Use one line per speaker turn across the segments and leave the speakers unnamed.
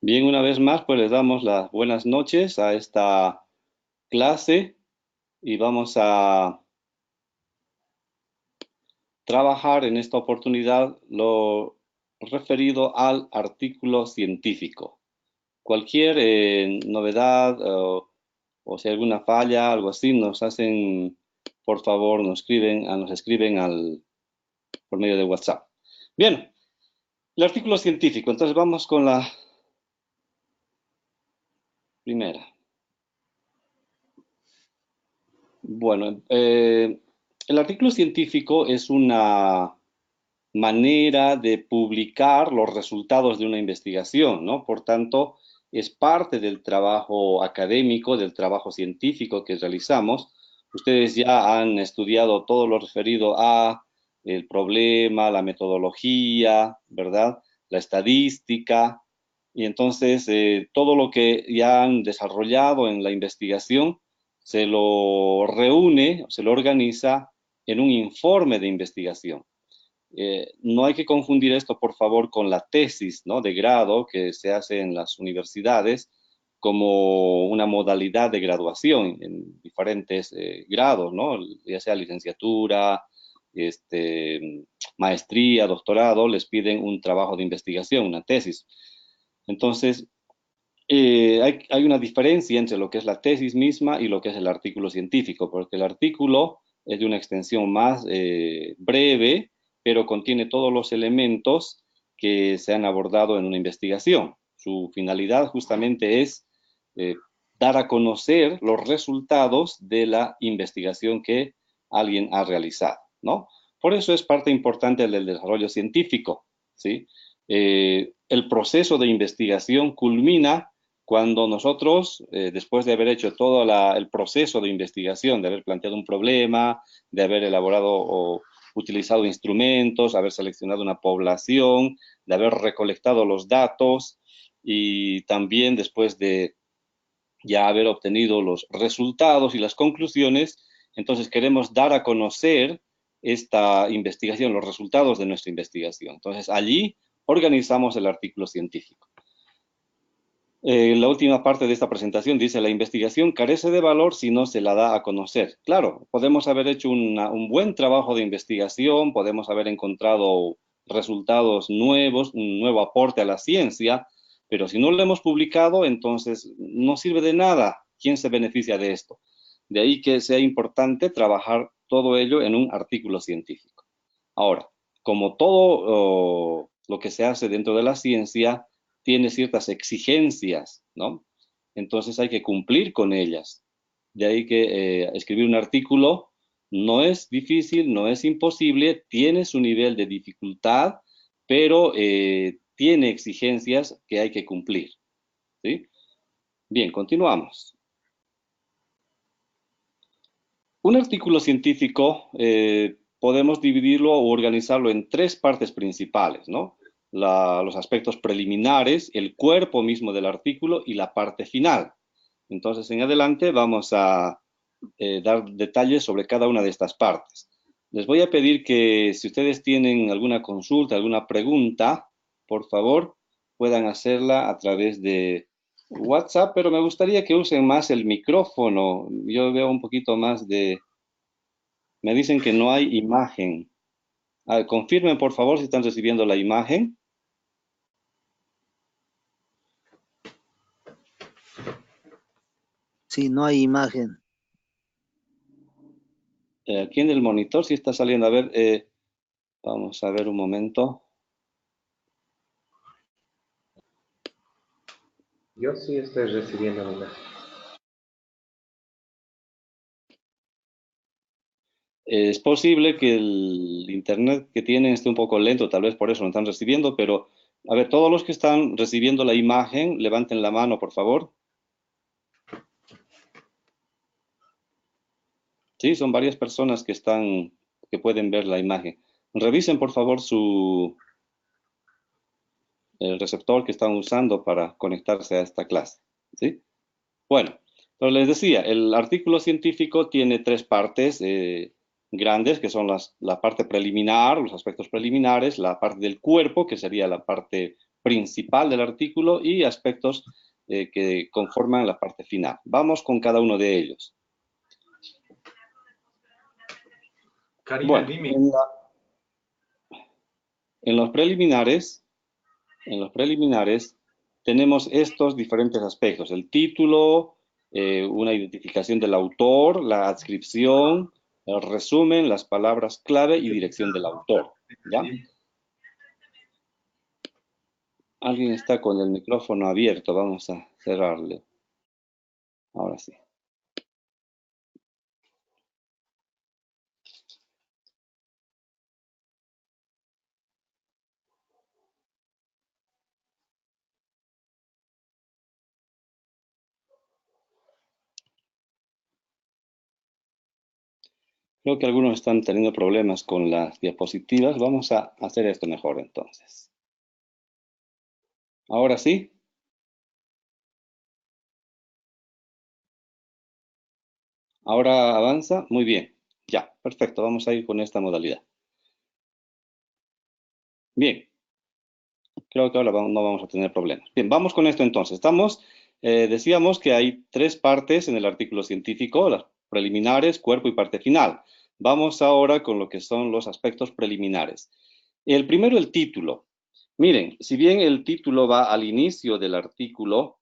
Bien, una vez más, pues les damos las buenas noches a esta clase y vamos a trabajar en esta oportunidad lo referido al artículo científico. Cualquier novedad o si hay alguna falla, algo así, nos hacen, por favor, nos escriben por medio de WhatsApp. Bien, el artículo científico. Entonces vamos con la primera. Bueno, el artículo científico es una manera de publicar los resultados de una investigación, ¿no? Por tanto, es parte del trabajo académico, del trabajo científico que realizamos. Ustedes ya han estudiado todo lo referido a el problema, la metodología, ¿verdad? La estadística, y entonces todo lo que ya han desarrollado en la investigación se lo reúne, se lo organiza en un informe de investigación. No hay que confundir esto, por favor, con la tesis, ¿no?, de grado que se hace en las universidades como una modalidad de graduación en diferentes grados, ¿no? Ya sea licenciatura, maestría, doctorado, les piden un trabajo de investigación, una tesis. Entonces, hay una diferencia entre lo que es la tesis misma y lo que es el artículo científico, porque el artículo es de una extensión más breve, pero contiene todos los elementos que se han abordado en una investigación. Su finalidad justamente es eh, dar a conocer los resultados de la investigación que alguien ha realizado, ¿no? Por eso es parte importante del desarrollo científico, ¿sí? El proceso de investigación culmina cuando nosotros, después de haber hecho todo el proceso de investigación, de haber planteado un problema, de haber elaborado o utilizado instrumentos, haber seleccionado una población, de haber recolectado los datos y también después de ya haber obtenido los resultados y las conclusiones, entonces queremos dar a conocer esta investigación, los resultados de nuestra investigación. Entonces allí organizamos el artículo científico. La última parte de esta presentación dice, la investigación carece de valor si no se la da a conocer. Claro, podemos haber hecho un buen trabajo de investigación, podemos haber encontrado resultados nuevos, un nuevo aporte a la ciencia, pero si no lo hemos publicado, entonces no sirve de nada. ¿Quién se beneficia de esto? De ahí que sea importante trabajar todo ello en un artículo científico. Ahora, como todo lo que se hace dentro de la ciencia, tiene ciertas exigencias, ¿no? Entonces hay que cumplir con ellas. De ahí que escribir un artículo no es difícil, no es imposible, tiene su nivel de dificultad, pero tiene exigencias que hay que cumplir, ¿sí? Bien, continuamos. Un artículo científico podemos dividirlo o organizarlo en tres partes principales, ¿no? Los aspectos preliminares, el cuerpo mismo del artículo y la parte final. Entonces, en adelante vamos a dar detalles sobre cada una de estas partes. Les voy a pedir que si ustedes tienen alguna consulta, alguna pregunta, por favor, puedan hacerla a través de WhatsApp, pero me gustaría que usen más el micrófono. Yo veo un poquito más de... Me dicen que no hay imagen. Confirmen, por favor, si están recibiendo la imagen.
Sí, no hay imagen.
Aquí en el monitor sí está saliendo. A ver, vamos a ver un momento.
Yo sí estoy recibiendo la imagen.
Es posible que el internet que tienen esté un poco lento, tal vez por eso no están recibiendo, pero a ver, todos los que están recibiendo la imagen, levanten la mano, por favor. Sí, son varias personas que pueden ver la imagen. Revisen, por favor, el receptor que están usando para conectarse a esta clase. ¿Sí? Bueno, entonces les decía, el artículo científico tiene tres partes grandes, que son la parte preliminar, los aspectos preliminares, la parte del cuerpo, que sería la parte principal del artículo y aspectos que conforman la parte final. Vamos con cada uno de ellos.
Karina,
Bueno,
dime.
en los preliminares tenemos estos diferentes aspectos: el título, una identificación del autor, la adscripción, el resumen, las palabras clave y dirección del autor, ¿ya? Alguien está con el micrófono abierto, vamos a cerrarle. Ahora sí. Creo que algunos están teniendo problemas con las diapositivas. Vamos a hacer esto mejor entonces. ¿Ahora sí? ¿Ahora avanza? Muy bien. Ya, perfecto. Vamos a ir con esta modalidad. Bien. Creo que ahora no vamos a tener problemas. Bien, vamos con esto entonces. Decíamos que hay tres partes en el artículo científico: las preliminares, cuerpo y parte final. Vamos ahora con lo que son los aspectos preliminares. El primero, el título. Miren, si bien el título va al inicio del artículo,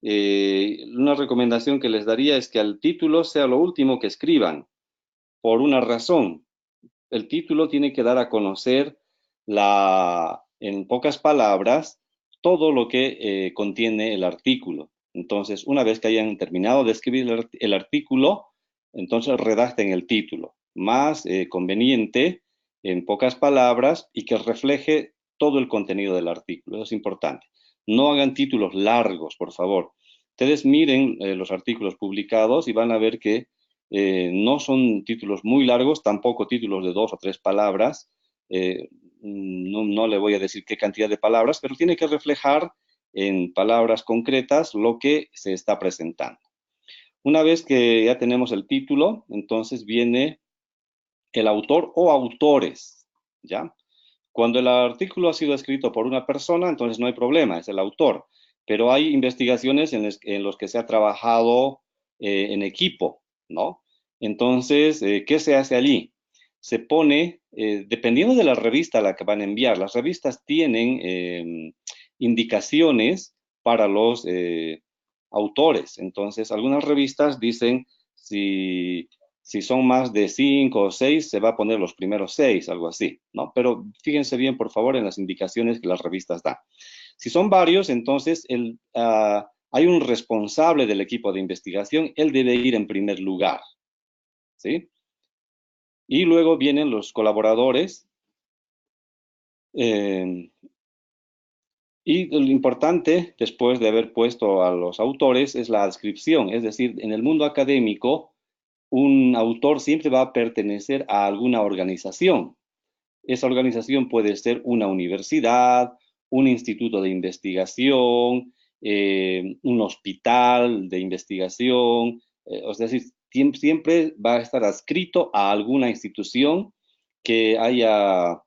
una recomendación que les daría es que al título sea lo último que escriban, por una razón. El título tiene que dar a conocer en pocas palabras, todo lo que contiene el artículo. Entonces, una vez que hayan terminado de escribir el artículo, entonces redacten el título. Más conveniente, en pocas palabras, y que refleje todo el contenido del artículo. Eso es importante. No hagan títulos largos, por favor. Ustedes miren los artículos publicados y van a ver que no son títulos muy largos, tampoco títulos de 2 o 3 palabras. No le voy a decir qué cantidad de palabras, pero tiene que reflejar en palabras concretas lo que se está presentando. Una vez que ya tenemos el título, entonces viene el autor o autores, ¿ya? Cuando el artículo ha sido escrito por una persona, entonces no hay problema, es el autor. Pero hay investigaciones en los que se ha trabajado en equipo, ¿no? Entonces, ¿qué se hace allí? Se pone, dependiendo de la revista a la que van a enviar, las revistas tienen indicaciones para los autores. Entonces, algunas revistas dicen si son más de 5 o 6, se va a poner los primeros 6, algo así, ¿no? Pero fíjense bien, por favor, en las indicaciones que las revistas dan. Si son varios, entonces hay un responsable del equipo de investigación, él debe ir en primer lugar, ¿sí? Y luego vienen los colaboradores. Y lo importante, después de haber puesto a los autores, es la adscripción. Es decir, en el mundo académico, un autor siempre va a pertenecer a alguna organización. Esa organización puede ser una universidad, un instituto de investigación, un hospital de investigación. Es decir, siempre va a estar adscrito a alguna institución que haya,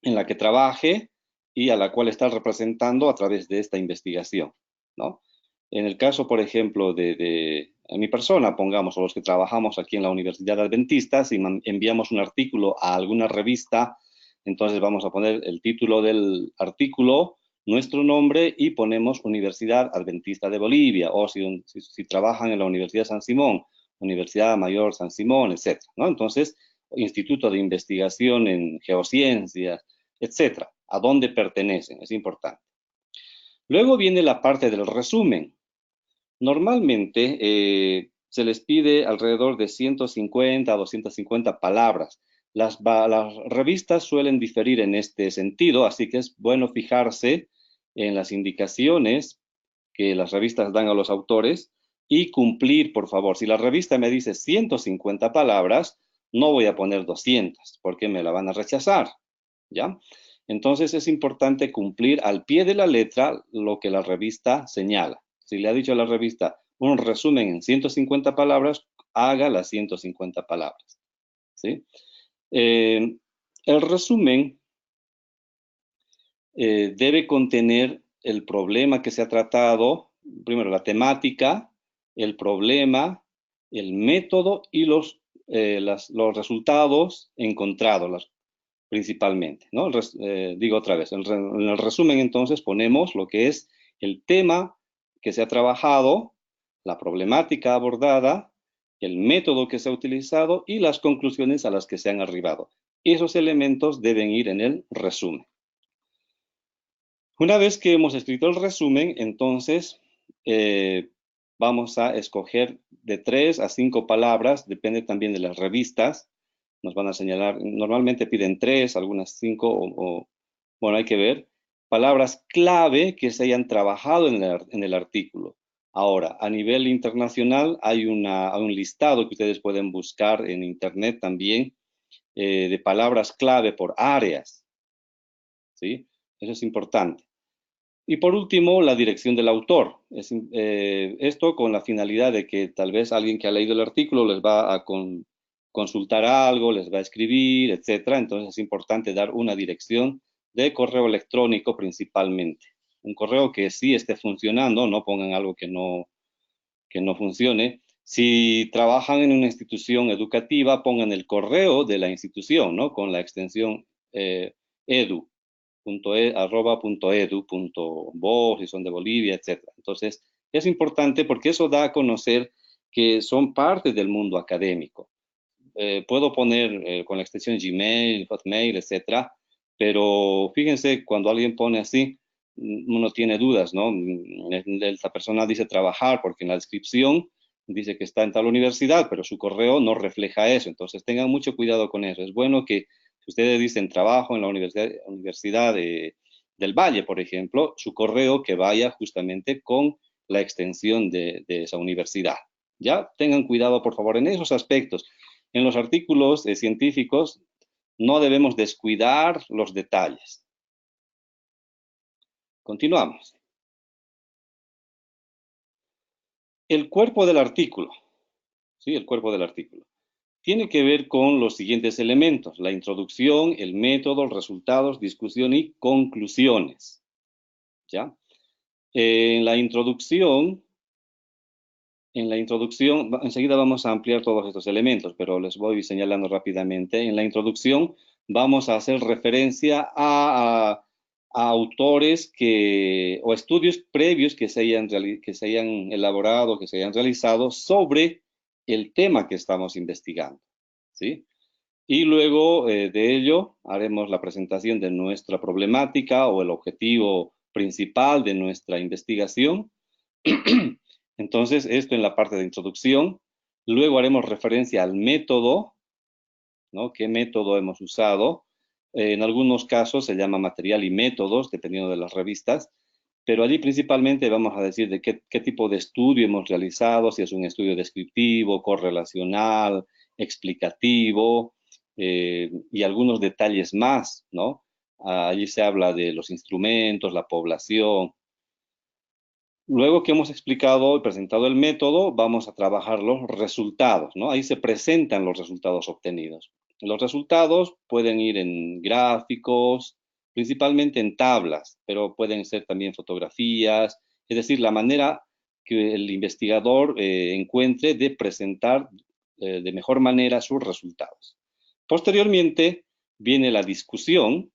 en la que trabaje y a la cual está representando a través de esta investigación, ¿no? En el caso, por ejemplo, de mi persona, pongamos, o los que trabajamos aquí en la Universidad Adventista, si enviamos un artículo a alguna revista, entonces vamos a poner el título del artículo, nuestro nombre y ponemos Universidad Adventista de Bolivia, o si trabajan en la Universidad San Simón, Universidad Mayor San Simón, etc., ¿no? Entonces, Instituto de Investigación en Geociencias, etcétera, a dónde pertenecen, es importante. Luego viene la parte del resumen. Normalmente se les pide alrededor de 150 a 250 palabras. Las revistas suelen diferir en este sentido, así que es bueno fijarse en las indicaciones que las revistas dan a los autores y cumplir, por favor. Si la revista me dice 150 palabras, no voy a poner 200 porque me la van a rechazar, ¿ya? Entonces es importante cumplir al pie de la letra lo que la revista señala. Si le ha dicho a la revista un resumen en 150 palabras, haga las 150 palabras, ¿sí? El resumen debe contener el problema que se ha tratado, primero la temática, el problema, el método y los resultados encontrados principalmente, ¿no? Digo otra vez, en el resumen entonces ponemos lo que es el tema que se ha trabajado, la problemática abordada, el método que se ha utilizado y las conclusiones a las que se han arribado. Esos elementos deben ir en el resumen. Una vez que hemos escrito el resumen, entonces vamos a escoger de 3 a 5 palabras, depende también de las revistas. Nos van a señalar, normalmente piden 3, algunas 5, bueno, hay que ver. Palabras clave que se hayan trabajado en el artículo. Ahora, a nivel internacional hay un listado que ustedes pueden buscar en internet también de palabras clave por áreas, ¿sí? Eso es importante. Y por último, la dirección del autor. Esto con la finalidad de que tal vez alguien que ha leído el artículo les va a consultar algo, les va a escribir, etcétera. Entonces es importante dar una dirección de correo electrónico principalmente. Un correo que sí esté funcionando, no pongan algo que no funcione. Si trabajan en una institución educativa, pongan el correo de la institución, ¿no? Con la extensión edu .edu.bo, si son de Bolivia, etc. Entonces, es importante porque eso da a conocer que son parte del mundo académico. Puedo poner con la extensión Gmail, Hotmail, etcétera, pero fíjense, cuando alguien pone así, uno tiene dudas, ¿no? Esta persona dice trabajar porque en la descripción dice que está en tal universidad, pero su correo no refleja eso. Entonces, tengan mucho cuidado con eso. Es bueno que si ustedes dicen trabajo en la Universidad del Valle, por ejemplo, su correo que vaya justamente con la extensión de esa universidad. Ya tengan cuidado, por favor, en esos aspectos. En los artículos científicos no debemos descuidar los detalles. Continuamos. El cuerpo del artículo, ¿sí? El cuerpo del artículo tiene que ver con los siguientes elementos: la introducción, el método, resultados, discusión y conclusiones. ¿Ya? En la introducción, enseguida vamos a ampliar todos estos elementos, pero les voy señalando rápidamente. En la introducción vamos a hacer referencia a autores o estudios previos que se hayan elaborado, que se hayan realizado sobre el tema que estamos investigando, ¿sí? Y luego de ello haremos la presentación de nuestra problemática o el objetivo principal de nuestra investigación. Entonces, esto en la parte de introducción. Luego haremos referencia al método, ¿no? ¿Qué método hemos usado? En algunos casos se llama material y métodos, dependiendo de las revistas, pero allí principalmente vamos a decir de qué tipo de estudio hemos realizado, si es un estudio descriptivo, correlacional, explicativo, y algunos detalles más, ¿no? Allí se habla de los instrumentos, la población. Luego que hemos explicado y presentado el método, vamos a trabajar los resultados, ¿no? Ahí se presentan los resultados obtenidos. Los resultados pueden ir en gráficos, principalmente en tablas, pero pueden ser también fotografías, es decir, la manera que el investigador encuentre de presentar de mejor manera sus resultados. Posteriormente viene la discusión,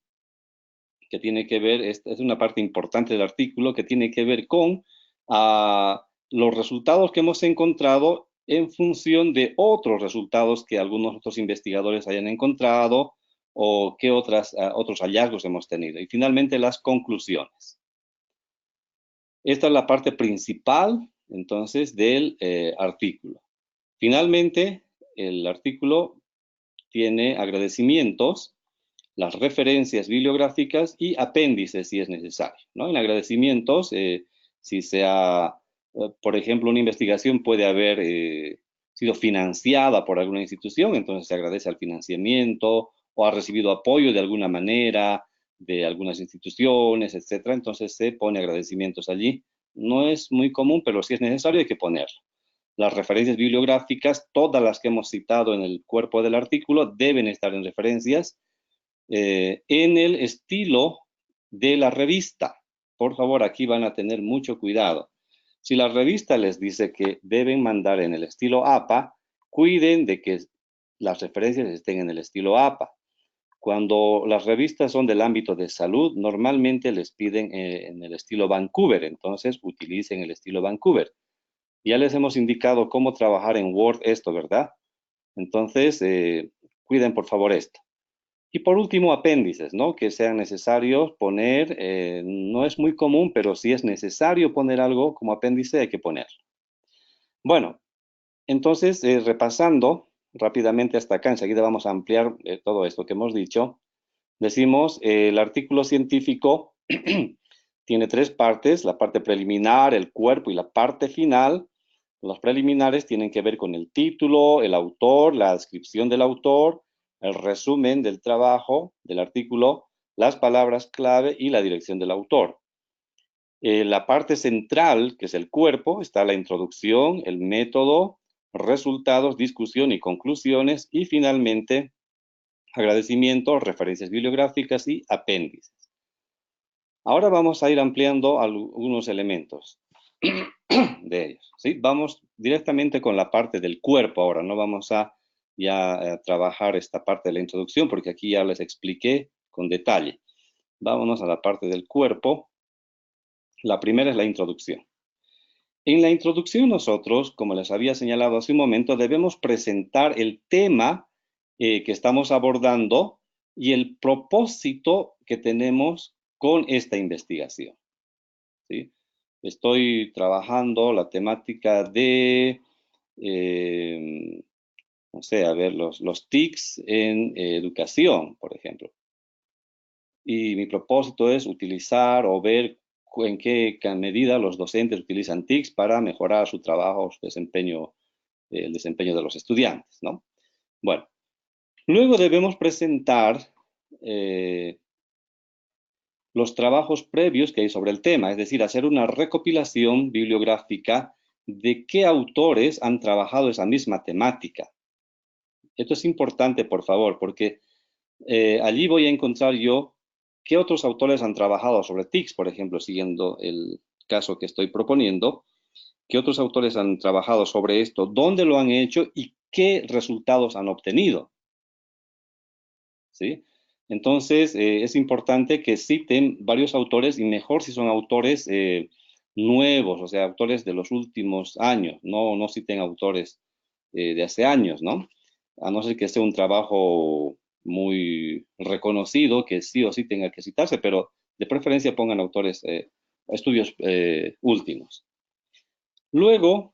que tiene que ver, es una parte importante del artículo, que tiene que ver con los resultados que hemos encontrado en función de otros resultados que algunos otros investigadores hayan encontrado o qué otros hallazgos hemos tenido. Y finalmente las conclusiones. Esta es la parte principal, entonces, del artículo. Finalmente, el artículo tiene agradecimientos, las referencias bibliográficas y apéndices si es necesario, ¿no? En agradecimientos, si por ejemplo, una investigación puede haber sido financiada por alguna institución, entonces se agradece al financiamiento o ha recibido apoyo de alguna manera de algunas instituciones, etcétera. Entonces se pone agradecimientos allí. No es muy común, pero si es necesario hay que ponerlo. Las referencias bibliográficas, todas las que hemos citado en el cuerpo del artículo, deben estar en referencias en el estilo de la revista. Por favor, aquí van a tener mucho cuidado. Si la revista les dice que deben mandar en el estilo APA, cuiden de que las referencias estén en el estilo APA. Cuando las revistas son del ámbito de salud, normalmente les piden en el estilo Vancouver, entonces utilicen el estilo Vancouver. Ya les hemos indicado cómo trabajar en Word esto, ¿verdad? Entonces, cuiden por favor esto. Y por último, apéndices, ¿no? Que sean necesarios poner, no es muy común, pero si es necesario poner algo como apéndice, hay que ponerlo. Bueno, entonces, repasando rápidamente hasta acá, enseguida vamos a ampliar todo esto que hemos dicho. Decimos, el artículo científico tiene tres partes, la parte preliminar, el cuerpo y la parte final. Los preliminares tienen que ver con el título, el autor, la descripción del autor, el resumen del trabajo, del artículo, las palabras clave y la dirección del autor. La parte central, que es el cuerpo, está la introducción, el método, resultados, discusión y conclusiones, y finalmente agradecimiento, referencias bibliográficas y apéndices. Ahora vamos a ir ampliando algunos elementos de ellos, ¿sí? Vamos directamente con la parte del cuerpo ahora, no vamos a ya trabajar esta parte de la introducción porque aquí ya les expliqué con detalle. Vámonos a la parte del cuerpo. La primera es la introducción. En la introducción nosotros, como les había señalado hace un momento, debemos presentar el tema que estamos abordando y el propósito que tenemos con esta investigación, ¿sí? Estoy trabajando la temática de, no sé, a ver, los TICs en educación, por ejemplo. Y mi propósito es utilizar o ver en qué medida los docentes utilizan TICs para mejorar su trabajo, su desempeño, el desempeño de los estudiantes, ¿no? Bueno, luego debemos presentar los trabajos previos que hay sobre el tema, es decir, hacer una recopilación bibliográfica de qué autores han trabajado esa misma temática. Esto es importante, por favor, porque allí voy a encontrar yo qué otros autores han trabajado sobre TICs, por ejemplo, siguiendo el caso que estoy proponiendo, qué otros autores han trabajado sobre esto, dónde lo han hecho y qué resultados han obtenido, ¿sí? Entonces, es importante que citen varios autores y mejor si son autores nuevos, o sea, autores de los últimos años, no citen autores de hace años, ¿no? A no ser que sea un trabajo muy reconocido, que sí o sí tenga que citarse, pero de preferencia pongan autores, estudios últimos. Luego,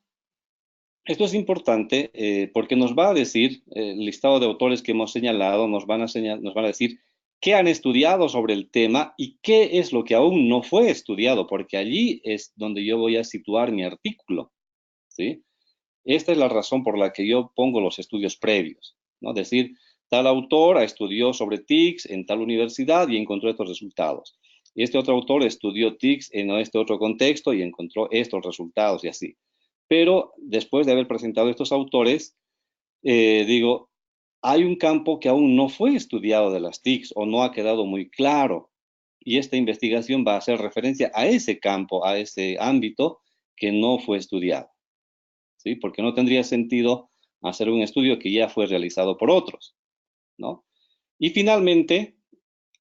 esto es importante porque nos va a decir, el listado de autores que hemos señalado, nos van a decir qué han estudiado sobre el tema y qué es lo que aún no fue estudiado, porque allí es donde yo voy a situar mi artículo, ¿sí? Esta es la razón por la que yo pongo los estudios previos, ¿no? Es decir, tal autor estudió sobre TICs en tal universidad y encontró estos resultados. Este otro autor estudió TICs en este otro contexto y encontró estos resultados y así. Pero después de haber presentado estos autores, digo, hay un campo que aún no fue estudiado de las TICs o no ha quedado muy claro. Y esta investigación va a hacer referencia a ese campo, a ese ámbito que no fue estudiado, ¿sí? Porque no tendría sentido hacer un estudio que ya fue realizado por otros, ¿no? Y finalmente,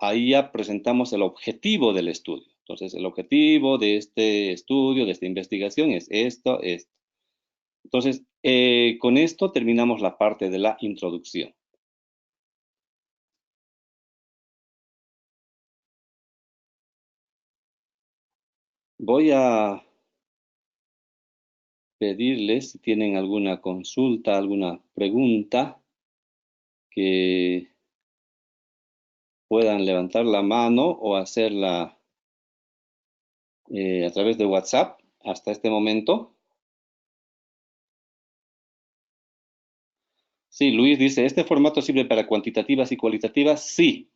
ahí ya presentamos el objetivo del estudio. Entonces, el objetivo de este estudio, de esta investigación es esto, esto. Entonces, con esto terminamos la parte de la introducción. Voy a pedirles si tienen alguna consulta, alguna pregunta, que puedan levantar la mano o hacerla a través de WhatsApp hasta este momento. Sí, Luis dice, ¿este formato sirve para cuantitativas y cualitativas? Sí,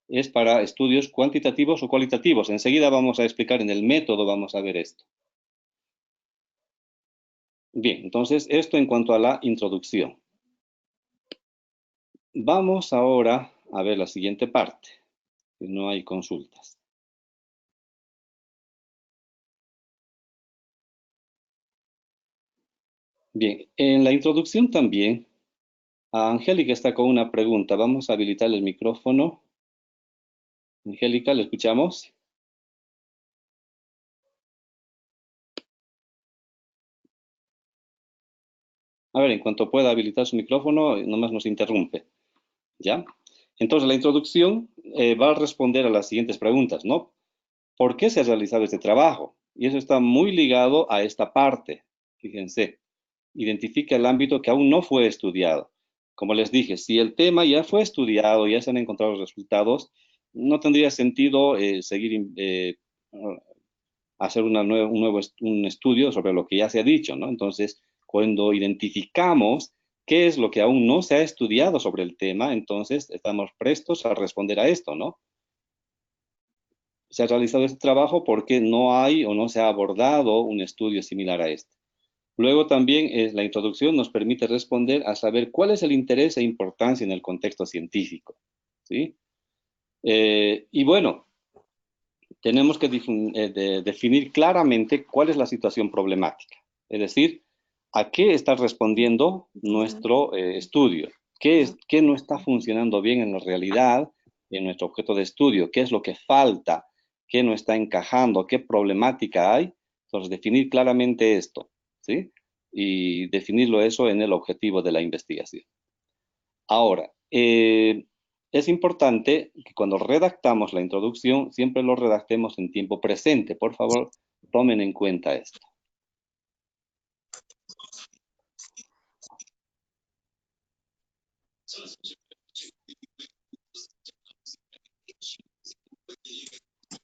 es para estudios cuantitativos o cualitativos. Enseguida vamos a explicar en el método, vamos a ver esto. Bien, entonces esto en cuanto a la introducción. Vamos ahora a ver la siguiente parte. Si no hay consultas. Bien, en la introducción también, Angélica está con una pregunta. Vamos a habilitar el micrófono. Angélica, ¿le escuchamos? A ver, en cuanto pueda habilitar su micrófono, nomás nos interrumpe. ¿Ya? Entonces, la introducción va a responder a las siguientes preguntas, ¿no? ¿Por qué se ha realizado este trabajo? Y eso está muy ligado a esta parte. Fíjense, identifica el ámbito que aún no fue estudiado. Como les dije, si el tema ya fue estudiado, ya se han encontrado los resultados, no tendría sentido seguir hacer un estudio sobre lo que ya se ha dicho, ¿no? Entonces, cuando identificamos qué es lo que aún no se ha estudiado sobre el tema, entonces estamos prestos a responder a esto, ¿no? Se ha realizado este trabajo porque no hay o no se ha abordado un estudio similar a este. Luego también la introducción nos permite responder a saber cuál es el interés e importancia en el contexto científico, ¿sí? Y bueno, tenemos que definir claramente cuál es la situación problemática, es decir, a qué está respondiendo nuestro estudio, qué no está funcionando bien en la realidad, en nuestro objeto de estudio, qué es lo que falta, qué no está encajando, qué problemática hay. Entonces, definir claramente esto, ¿sí? Y definirlo eso en el objetivo de la investigación. Ahora, es importante que cuando redactamos la introducción, siempre lo redactemos en tiempo presente. Por favor, tomen en cuenta esto.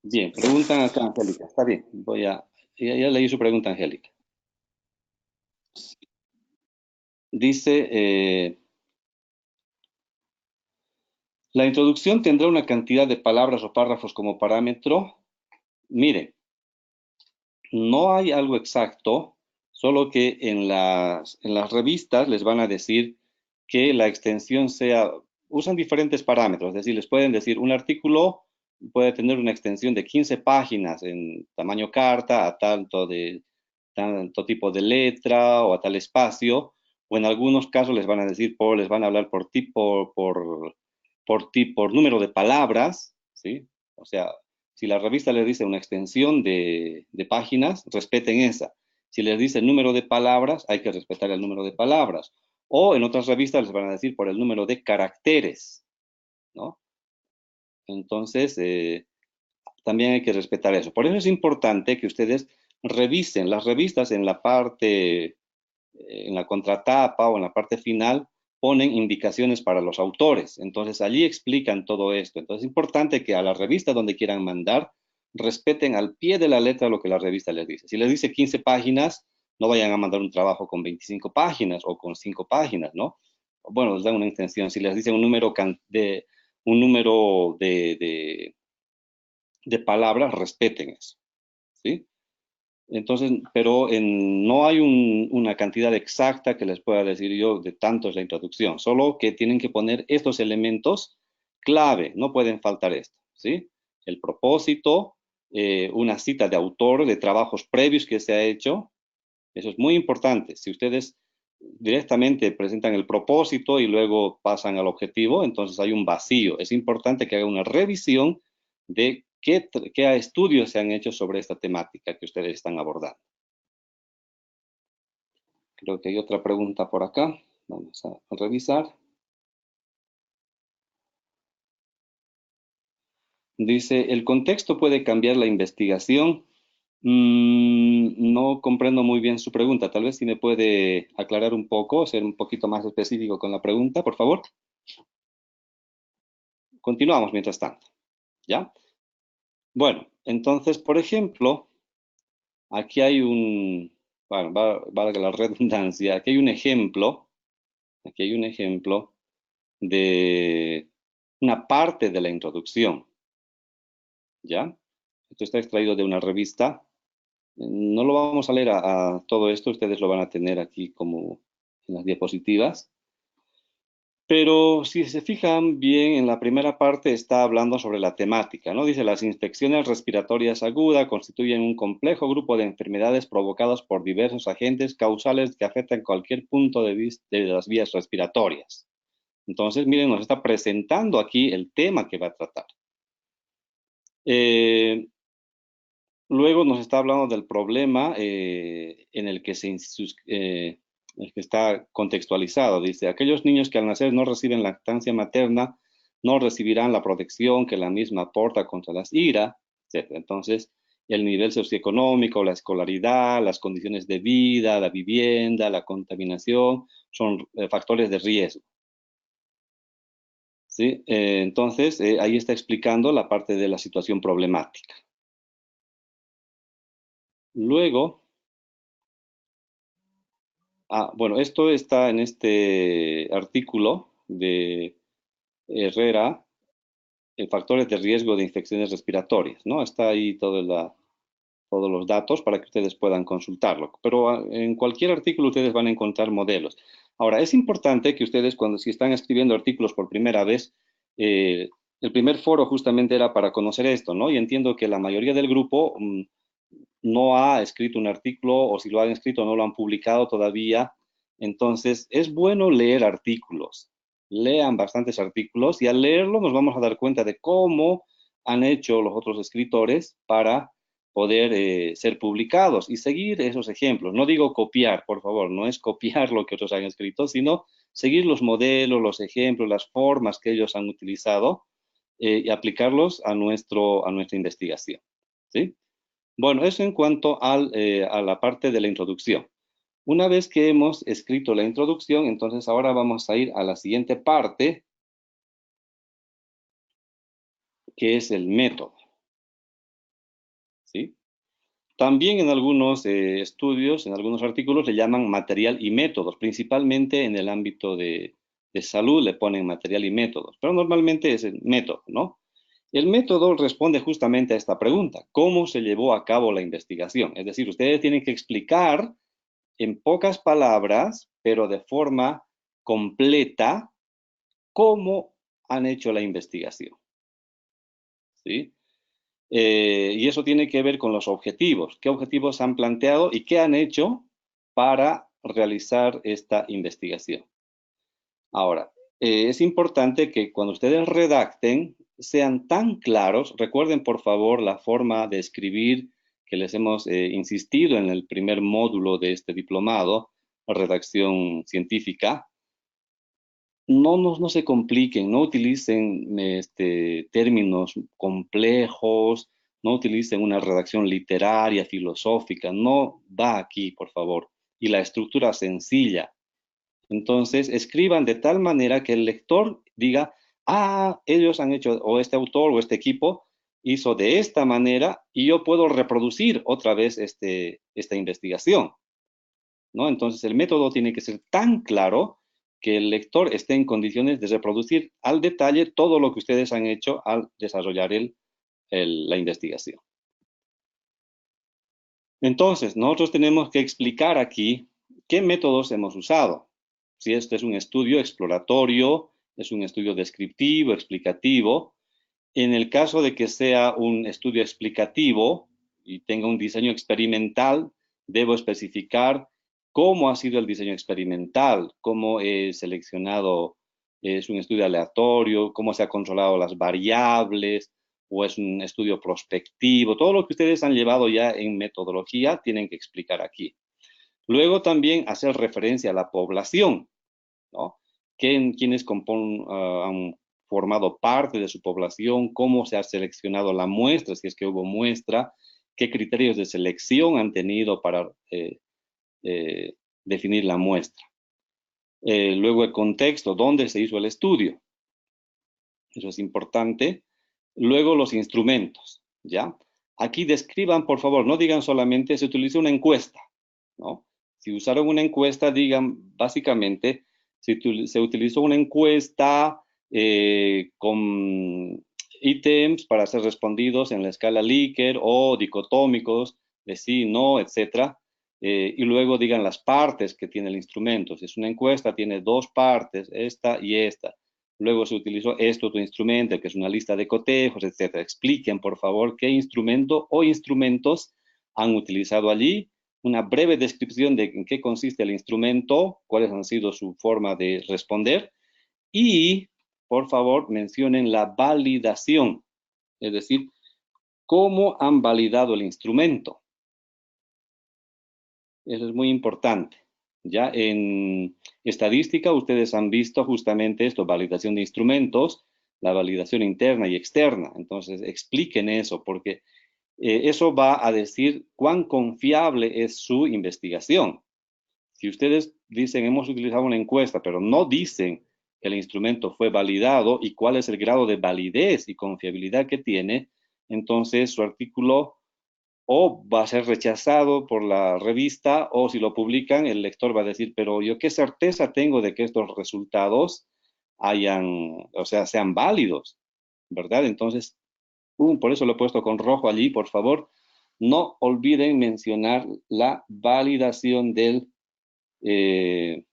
Bien, preguntan acá, Angélica. Está bien, ya leí su pregunta, Angélica. Dice, la introducción tendrá una cantidad de palabras o párrafos como parámetro. Mire, no hay algo exacto, solo que en las revistas les van a decir que la extensión usan diferentes parámetros, es decir, les pueden decir un artículo puede tener una extensión de 15 páginas en tamaño carta, a tanto tipo de letra o a tal espacio, o en algunos casos les van a decir, les van a hablar por tipo, por número de palabras, ¿sí? O sea, si la revista les dice una extensión de páginas, respeten esa. Si les dice el número de palabras, hay que respetar el número de palabras. O en otras revistas les van a decir por el número de caracteres, ¿no? Entonces, también hay que respetar eso. Por eso es importante que ustedes revisen las revistas en la contratapa o en la parte final, ponen indicaciones para los autores. Entonces, allí explican todo esto. Entonces, es importante que a la revista donde quieran mandar, respeten al pie de la letra lo que la revista les dice. Si les dice 15 páginas, no vayan a mandar un trabajo con 25 páginas o con 5 páginas, ¿no? Bueno, les dan una intención. Si les dice un número de palabras, respeten eso, ¿sí? Entonces, pero no hay una cantidad exacta que les pueda decir yo de tanto es la introducción, solo que tienen que poner estos elementos clave, no pueden faltar esto, ¿sí? El propósito, una cita de autor de trabajos previos que se ha hecho, eso es muy importante. Si ustedes directamente presentan el propósito y luego pasan al objetivo, entonces hay un vacío. Es importante que haga una revisión de qué estudios se han hecho sobre esta temática que ustedes están abordando. Creo que hay otra pregunta por acá. Vamos a revisar. Dice, ¿el contexto puede cambiar la investigación? No comprendo muy bien su pregunta. Tal vez si me puede aclarar un poco, ser un poquito más específico con la pregunta, por favor. Continuamos mientras tanto, ¿ya? Bueno, entonces, por ejemplo, aquí hay bueno, valga la redundancia, aquí hay un ejemplo de una parte de la introducción, ¿ya? Esto está extraído de una revista. No lo vamos a leer a todo esto, ustedes lo van a tener aquí como en las diapositivas. Pero si se fijan bien, en la primera parte está hablando sobre la temática, ¿no? Dice, las infecciones respiratorias agudas constituyen un complejo grupo de enfermedades provocadas por diversos agentes causales que afectan cualquier punto de las vías respiratorias. Entonces, miren, nos está presentando aquí el tema que va a tratar. Eh, Luego nos está hablando del problema en el que el que está contextualizado. Dice, aquellos niños que al nacer no reciben lactancia materna no recibirán la protección que la misma aporta contra las ira, etc. Entonces, el nivel socioeconómico, la escolaridad, las condiciones de vida, la vivienda, la contaminación, son factores de riesgo. ¿Sí? Entonces, ahí está explicando la parte de la situación problemática. Luego, bueno, esto está en este artículo de Herrera, factores de riesgo de infecciones respiratorias, ¿no? Está ahí todos los datos para que ustedes puedan consultarlo. Pero en cualquier artículo ustedes van a encontrar modelos. Ahora, es importante que ustedes, si están escribiendo artículos por primera vez, el primer foro justamente era para conocer esto, ¿no? Y entiendo que la mayoría del grupo no ha escrito un artículo o si lo han escrito no lo han publicado todavía. Entonces, es bueno leer artículos. Lean bastantes artículos y al leerlo nos vamos a dar cuenta de cómo han hecho los otros escritores para poder ser publicados y seguir esos ejemplos. No digo copiar, por favor, no es copiar lo que otros han escrito, sino seguir los modelos, los ejemplos, las formas que ellos han utilizado y aplicarlos a nuestra investigación. ¿Sí? Bueno, eso en cuanto a la parte de la introducción. Una vez que hemos escrito la introducción, entonces ahora vamos a ir a la siguiente parte, que es el método. ¿Sí? También en algunos estudios, en algunos artículos, le llaman material y métodos, principalmente en el ámbito de salud le ponen material y métodos, pero normalmente es el método, ¿no? El método responde justamente a esta pregunta: ¿cómo se llevó a cabo la investigación? Es decir, ustedes tienen que explicar en pocas palabras, pero de forma completa, cómo han hecho la investigación. ¿Sí? Y eso tiene que ver con los objetivos. ¿Qué objetivos han planteado y qué han hecho para realizar esta investigación? Ahora, es importante que cuando ustedes redacten sean tan claros. Recuerden, por favor, la forma de escribir que les hemos insistido en el primer módulo de este diplomado, redacción científica. No se compliquen, no utilicen términos complejos, no utilicen una redacción literaria, filosófica, no va aquí, por favor. Y la estructura sencilla. Entonces, escriban de tal manera que el lector diga, ellos han hecho, o este autor o este equipo hizo de esta manera y yo puedo reproducir otra vez esta investigación, ¿no? Entonces, el método tiene que ser tan claro que el lector esté en condiciones de reproducir al detalle todo lo que ustedes han hecho al desarrollar la investigación. Entonces, nosotros tenemos que explicar aquí qué métodos hemos usado. Si este es un estudio exploratorio, es un estudio descriptivo, explicativo. En el caso de que sea un estudio explicativo y tenga un diseño experimental, debo especificar cómo ha sido el diseño experimental, cómo he seleccionado, es un estudio aleatorio, cómo se han controlado las variables, o es un estudio prospectivo. Todo lo que ustedes han llevado ya en metodología tienen que explicar aquí. Luego también hacer referencia a la población, ¿no? ¿Quiénes han formado parte de su población? ¿Cómo se ha seleccionado la muestra, si es que hubo muestra? ¿Qué criterios de selección han tenido para eh, definir la muestra? Luego el contexto, ¿dónde se hizo el estudio? Eso es importante. Luego los instrumentos, ¿ya? Aquí describan, por favor, no digan solamente se utilizó una encuesta, ¿no? Si usaron una encuesta, digan básicamente se utilizó una encuesta con ítems para ser respondidos en la escala Likert o dicotómicos de sí, no, etcétera. y luego digan las partes que tiene el instrumento. Si es una encuesta, tiene dos partes, esta y esta. Luego se utilizó esto, tu instrumento, que es una lista de cotejos, etcétera. Expliquen, por favor, qué instrumento o instrumentos han utilizado allí, una breve descripción de en qué consiste el instrumento, cuáles han sido su forma de responder y, por favor, mencionen la validación, es decir, cómo han validado el instrumento. Eso es muy importante. Ya en estadística ustedes han visto justamente esto, validación de instrumentos, la validación interna y externa. Entonces expliquen eso porque eso va a decir cuán confiable es su investigación. Si ustedes dicen hemos utilizado una encuesta, pero no dicen que el instrumento fue validado y cuál es el grado de validez y confiabilidad que tiene, entonces su artículo o va a ser rechazado por la revista o si lo publican, el lector va a decir, pero yo qué certeza tengo de que estos resultados sean válidos, ¿verdad? Entonces, por eso lo he puesto con rojo allí, por favor, no olviden mencionar la validación eh,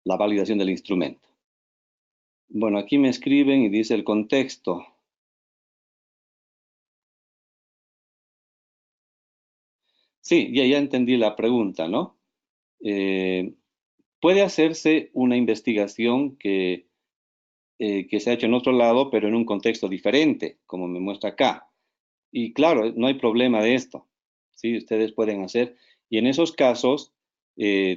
la validación del instrumento. Bueno, aquí me escriben y dice el contexto. Sí, ya entendí la pregunta, ¿no? Eh, puede hacerse una investigación que se ha hecho en otro lado, pero en un contexto diferente, como me muestra acá. Y claro, no hay problema de esto. Sí, ustedes pueden hacer. Y en esos casos,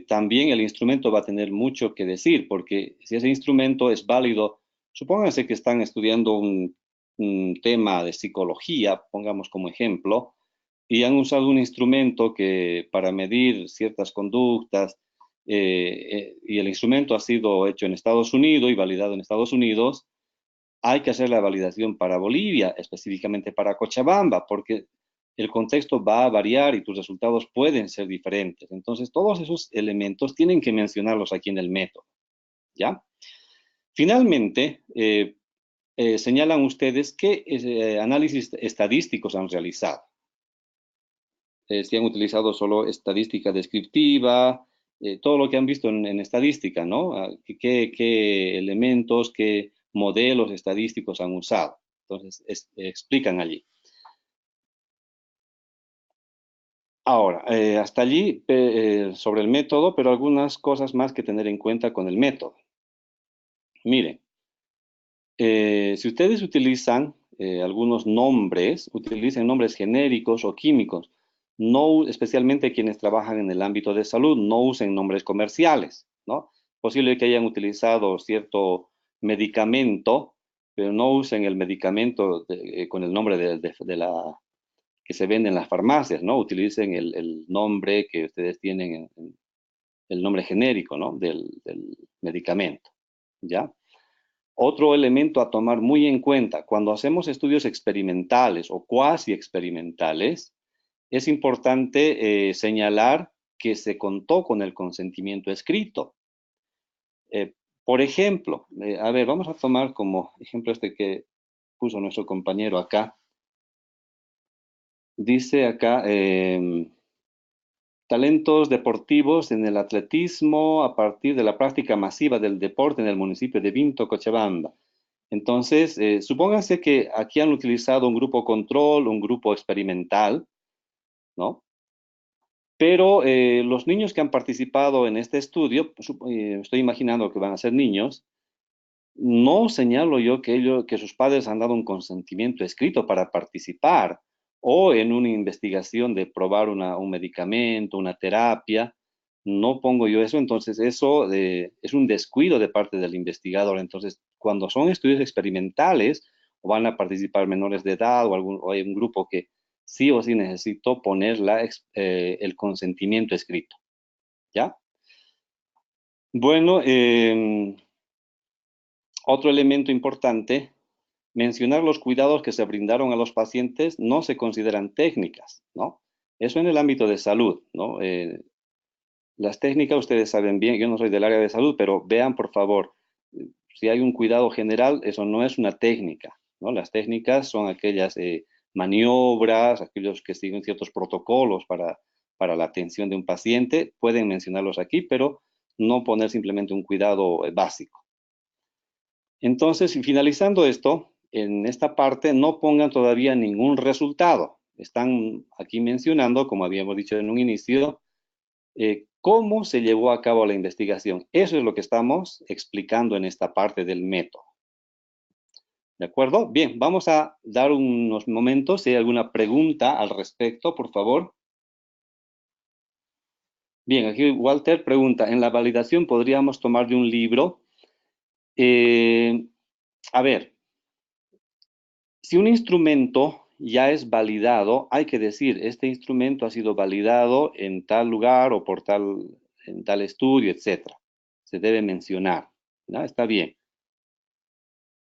también el instrumento va a tener mucho que decir, porque si ese instrumento es válido, supónganse que están estudiando un tema de psicología, pongamos como ejemplo, y han usado un instrumento que para medir ciertas conductas, y el instrumento ha sido hecho en Estados Unidos y validado en Estados Unidos, hay que hacer la validación para Bolivia, específicamente para Cochabamba, porque el contexto va a variar y tus resultados pueden ser diferentes. Entonces, todos esos elementos tienen que mencionarlos aquí en el método, ¿ya? Finalmente, señalan ustedes qué análisis estadísticos han realizado. Si han utilizado solo estadística descriptiva, todo lo que han visto en estadística, ¿no? ¿Qué elementos, qué modelos estadísticos han usado? Entonces, explican allí. Ahora, hasta allí sobre el método, pero algunas cosas más que tener en cuenta con el método. Miren, si ustedes utilizan algunos nombres, utilicen nombres genéricos o químicos, no, especialmente quienes trabajan en el ámbito de salud, no usen nombres comerciales, ¿no? Posible que hayan utilizado cierto medicamento, pero no usen el medicamento con el nombre de la que se vende en las farmacias, ¿no? Utilicen el nombre que ustedes tienen, el nombre genérico, ¿no? Del medicamento, ¿ya? Otro elemento a tomar muy en cuenta, cuando hacemos estudios experimentales o cuasi experimentales, es importante señalar que se contó con el consentimiento escrito. Por ejemplo, a ver, vamos a tomar como ejemplo este que puso nuestro compañero acá. Dice acá, talentos deportivos en el atletismo a partir de la práctica masiva del deporte en el municipio de Vinto, Cochabamba. Entonces, supónganse que aquí han utilizado un grupo control, un grupo experimental, ¿no? Pero los niños que han participado en este estudio, pues, estoy imaginando que van a ser niños, no señalo yo que sus padres han dado un consentimiento escrito para participar o en una investigación de probar un medicamento, una terapia. No pongo yo eso, entonces eso es un descuido de parte del investigador. Entonces, cuando son estudios experimentales o van a participar menores de edad o hay un grupo que sí o sí necesito poner el consentimiento escrito. ¿Ya? Bueno, otro elemento importante, mencionar los cuidados que se brindaron a los pacientes no se consideran técnicas, ¿no? Eso en el ámbito de salud, ¿no? Las técnicas, ustedes saben bien, yo no soy del área de salud, pero vean por favor, si hay un cuidado general, eso no es una técnica, ¿no? Las técnicas son aquellas maniobras, aquellos que siguen ciertos protocolos para la atención de un paciente, pueden mencionarlos aquí, pero no poner simplemente un cuidado básico. Entonces, finalizando esto, en esta parte no pongan todavía ningún resultado. Están aquí mencionando, como habíamos dicho en un inicio, cómo se llevó a cabo la investigación. Eso es lo que estamos explicando en esta parte del método. ¿De acuerdo? Bien, vamos a dar unos momentos. Si hay alguna pregunta al respecto, por favor. Bien, aquí Walter pregunta, ¿en la validación podríamos tomar de un libro? A ver, si un instrumento ya es validado, hay que decir, este instrumento ha sido validado en tal lugar o por en tal estudio, etcétera. Se debe mencionar, ¿no? Está bien.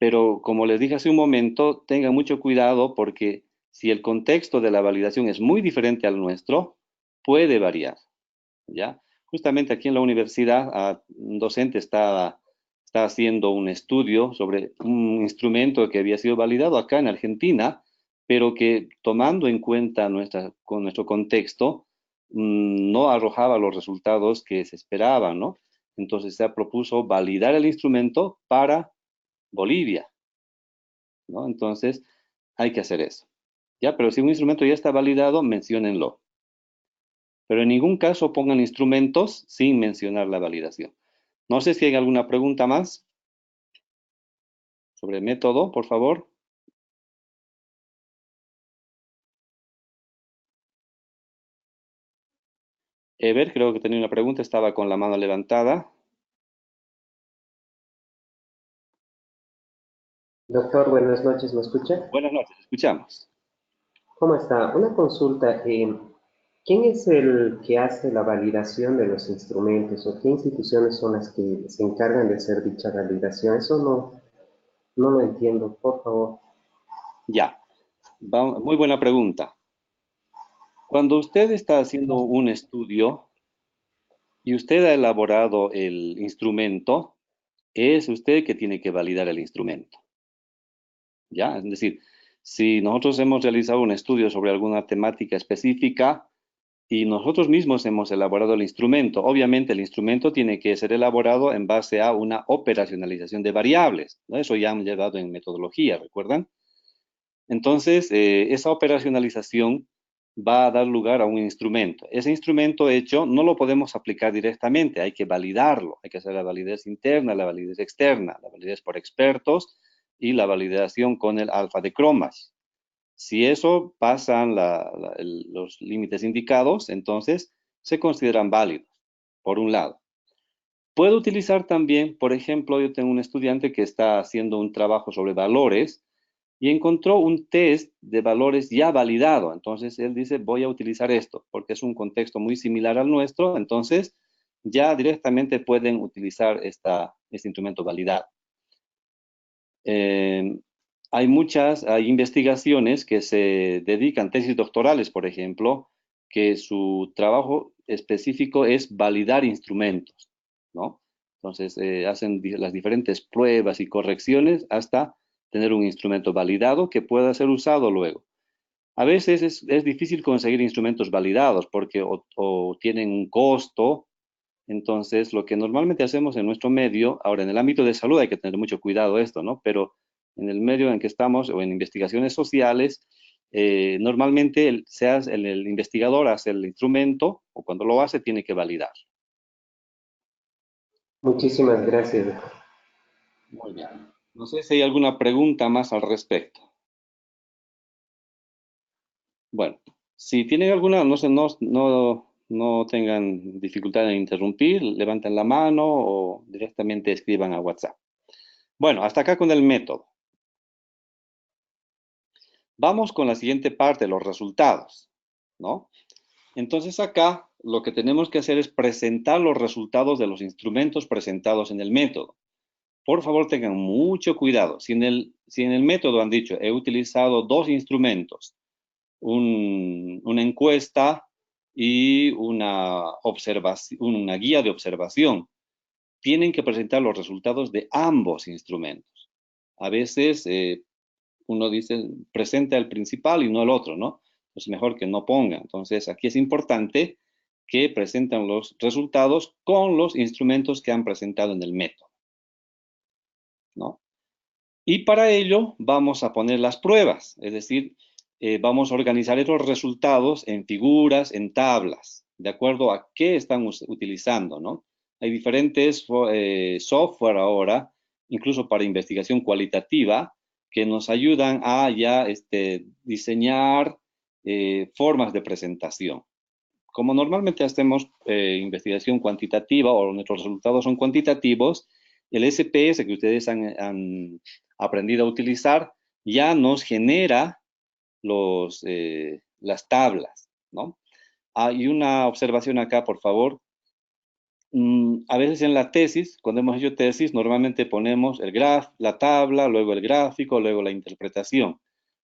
Pero como les dije hace un momento, tengan mucho cuidado porque si el contexto de la validación es muy diferente al nuestro, puede variar, ¿ya? Justamente aquí en la universidad, un docente está haciendo un estudio sobre un instrumento que había sido validado acá en Argentina, pero que tomando en cuenta con nuestro contexto, no arrojaba los resultados que se esperaban, ¿no? Entonces se propuso validar el instrumento para Bolivia, ¿no? Entonces hay que hacer eso, ¿ya? Pero si un instrumento ya está validado, menciónenlo. Pero en ningún caso pongan instrumentos sin mencionar la validación. No sé si hay alguna pregunta más sobre el método, por favor. Ever, creo que tenía una pregunta, estaba con la mano levantada.
Doctor, buenas noches, ¿me escucha?
Buenas noches, escuchamos.
¿Cómo está? Una consulta. ¿Quién es el que hace la validación de los instrumentos o qué instituciones son las que se encargan de hacer dicha validación? Eso no lo entiendo, por favor.
Ya, muy buena pregunta. Cuando usted está haciendo un estudio y usted ha elaborado el instrumento, es usted que tiene que validar el instrumento. ¿Ya? Es decir, si nosotros hemos realizado un estudio sobre alguna temática específica y nosotros mismos hemos elaborado el instrumento, obviamente el instrumento tiene que ser elaborado en base a una operacionalización de variables, ¿no? Eso ya han llevado en metodología, ¿recuerdan? Entonces, esa operacionalización va a dar lugar a un instrumento. Ese instrumento hecho no lo podemos aplicar directamente, hay que validarlo, hay que hacer la validez interna, la validez externa, la validez por expertos y la validación con el alfa de Cronbach. Si eso pasan los límites indicados, entonces se consideran válidos, por un lado. Puedo utilizar también, por ejemplo, yo tengo un estudiante que está haciendo un trabajo sobre valores y encontró un test de valores ya validado. Entonces él dice, voy a utilizar esto, porque es un contexto muy similar al nuestro, entonces ya directamente pueden utilizar este instrumento validado. Eh, hay investigaciones que se dedican, tesis doctorales, por ejemplo, que su trabajo específico es validar instrumentos, ¿no? Entonces, hacen las diferentes pruebas y correcciones hasta tener un instrumento validado que pueda ser usado luego. A veces es difícil conseguir instrumentos validados porque o tienen un costo. Entonces, lo que normalmente hacemos en nuestro medio, ahora en el ámbito de salud hay que tener mucho cuidado esto, ¿no? Pero en el medio en que estamos o en investigaciones sociales, normalmente el investigador hace el instrumento o cuando lo hace tiene que validar.
Muchísimas gracias, doctor.
Muy bien. No sé si hay alguna pregunta más al respecto. Bueno, si tienen alguna, no tengan dificultad en interrumpir, levanten la mano o directamente escriban a WhatsApp. Bueno, hasta acá con el método. Vamos con la siguiente parte, los resultados, ¿no? Entonces acá lo que tenemos que hacer es presentar los resultados de los instrumentos presentados en el método. Por favor, tengan mucho cuidado. Si en el método han dicho, he utilizado dos instrumentos, una encuesta y una guía de observación, tienen que presentar los resultados de ambos instrumentos. A veces uno dice, presente al principal y no el otro, ¿no? Es mejor que no ponga. Entonces, aquí es importante que presenten los resultados con los instrumentos que han presentado en el método, ¿no? Y para ello vamos a poner las pruebas, es decir, vamos a organizar esos resultados en figuras, en tablas, de acuerdo a qué están utilizando, ¿no? Hay diferentes software ahora, incluso para investigación cualitativa, que nos ayudan a ya diseñar formas de presentación. Como normalmente hacemos investigación cuantitativa o nuestros resultados son cuantitativos, el SPS que ustedes han aprendido a utilizar ya nos genera las tablas, ¿no? Hay una observación acá, por favor. A veces en la tesis, cuando hemos hecho tesis, normalmente ponemos la tabla, luego el gráfico, luego la interpretación.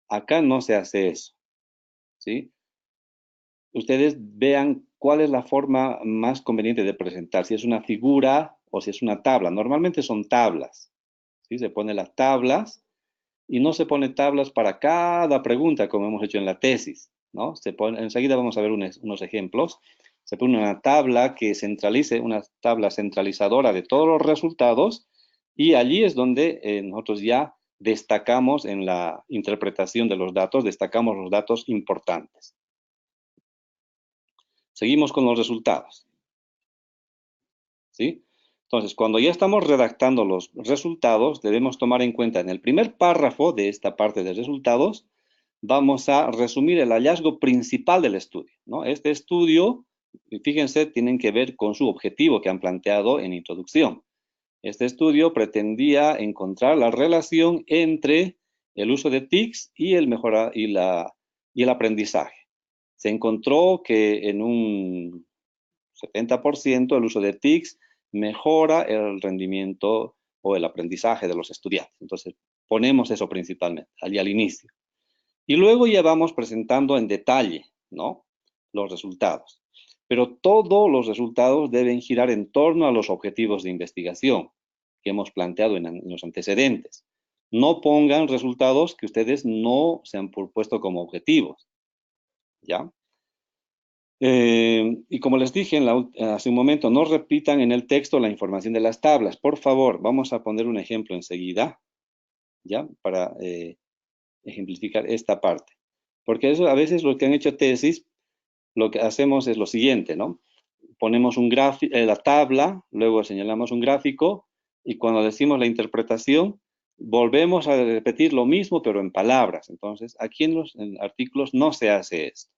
Acá no se hace eso, ¿sí? Ustedes vean cuál es la forma más conveniente de presentar, si es una figura o si es una tabla. Normalmente son tablas, ¿sí? Se pone las tablas y no se pone tablas para cada pregunta como hemos hecho en la tesis, ¿no? Enseguida vamos a ver unos ejemplos. Se pone una tabla que centralice, una tabla centralizadora de todos los resultados y allí es donde nosotros ya destacamos en la interpretación de los datos, destacamos los datos importantes. Seguimos con los resultados, ¿sí? Entonces, cuando ya estamos redactando los resultados, debemos tomar en cuenta en el primer párrafo de esta parte de resultados, vamos a resumir el hallazgo principal del estudio, ¿no? Este estudio, fíjense, tienen que ver con su objetivo que han planteado en introducción. Este estudio pretendía encontrar la relación entre el uso de TICs y el aprendizaje. Se encontró que en un 70% el uso de TICs mejora el rendimiento o el aprendizaje de los estudiantes. Entonces, ponemos eso principalmente, allí al inicio. Y luego ya vamos presentando en detalle, ¿no? Los resultados. Pero todos los resultados deben girar en torno a los objetivos de investigación que hemos planteado en los antecedentes. No pongan resultados que ustedes no se han propuesto como objetivos, ¿ya? Y como les dije hace un momento, no repitan en el texto la información de las tablas. Por favor, vamos a poner un ejemplo enseguida, ¿ya? Para ejemplificar esta parte. Porque eso, a veces los que han hecho tesis, lo que hacemos es lo siguiente, ¿no? Ponemos la tabla, luego señalamos un gráfico, y cuando decimos la interpretación, volvemos a repetir lo mismo, pero en palabras. Entonces, aquí en los artículos no se hace esto,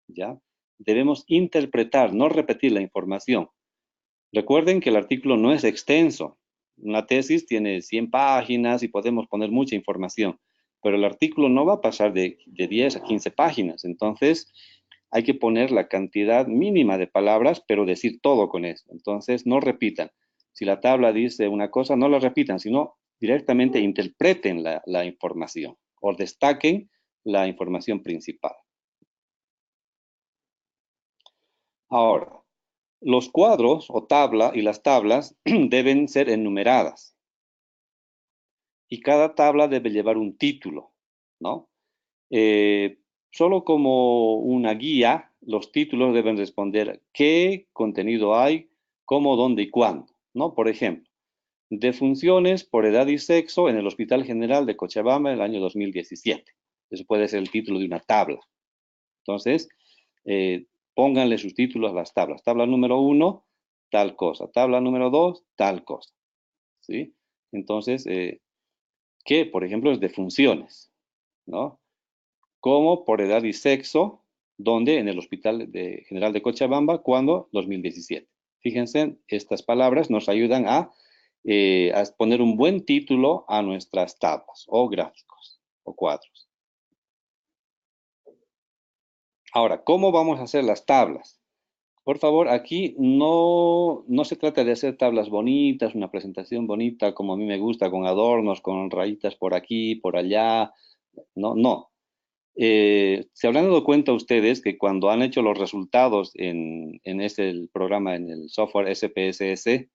¿ya? Debemos interpretar, no repetir la información. Recuerden que el artículo no es extenso. Una tesis tiene 100 páginas y podemos poner mucha información, pero el artículo no va a pasar de 10 a 15 páginas. Entonces, hay que poner la cantidad mínima de palabras, pero decir todo con eso. Entonces, no repitan. Si la tabla dice una cosa, no la repitan, sino directamente interpreten la información o destaquen la información principal. Ahora, los cuadros o tabla y las tablas deben ser enumeradas. Y cada tabla debe llevar un título, ¿no? Solo como una guía, los títulos deben responder qué contenido hay, cómo, dónde y cuándo, ¿no? Por ejemplo, defunciones por edad y sexo en el Hospital General de Cochabamba en el año 2017. Eso puede ser el título de una tabla. Entonces, pónganle sus títulos a las tablas. Tabla número 1, tal cosa. Tabla número 2, tal cosa. ¿Sí? Entonces, que, por ejemplo, es de funciones, ¿no? Como por edad y sexo, donde en el Hospital General de Cochabamba, cuando 2017. Fíjense, estas palabras nos ayudan a poner un buen título a nuestras tablas o gráficos o cuadros. Ahora, ¿cómo vamos a hacer las tablas? Por favor, aquí no se trata de hacer tablas bonitas, una presentación bonita como a mí me gusta, con adornos, con rayitas por aquí, por allá. No, no. Se habrán dado cuenta ustedes que cuando han hecho los resultados en el programa, en el software SPSS,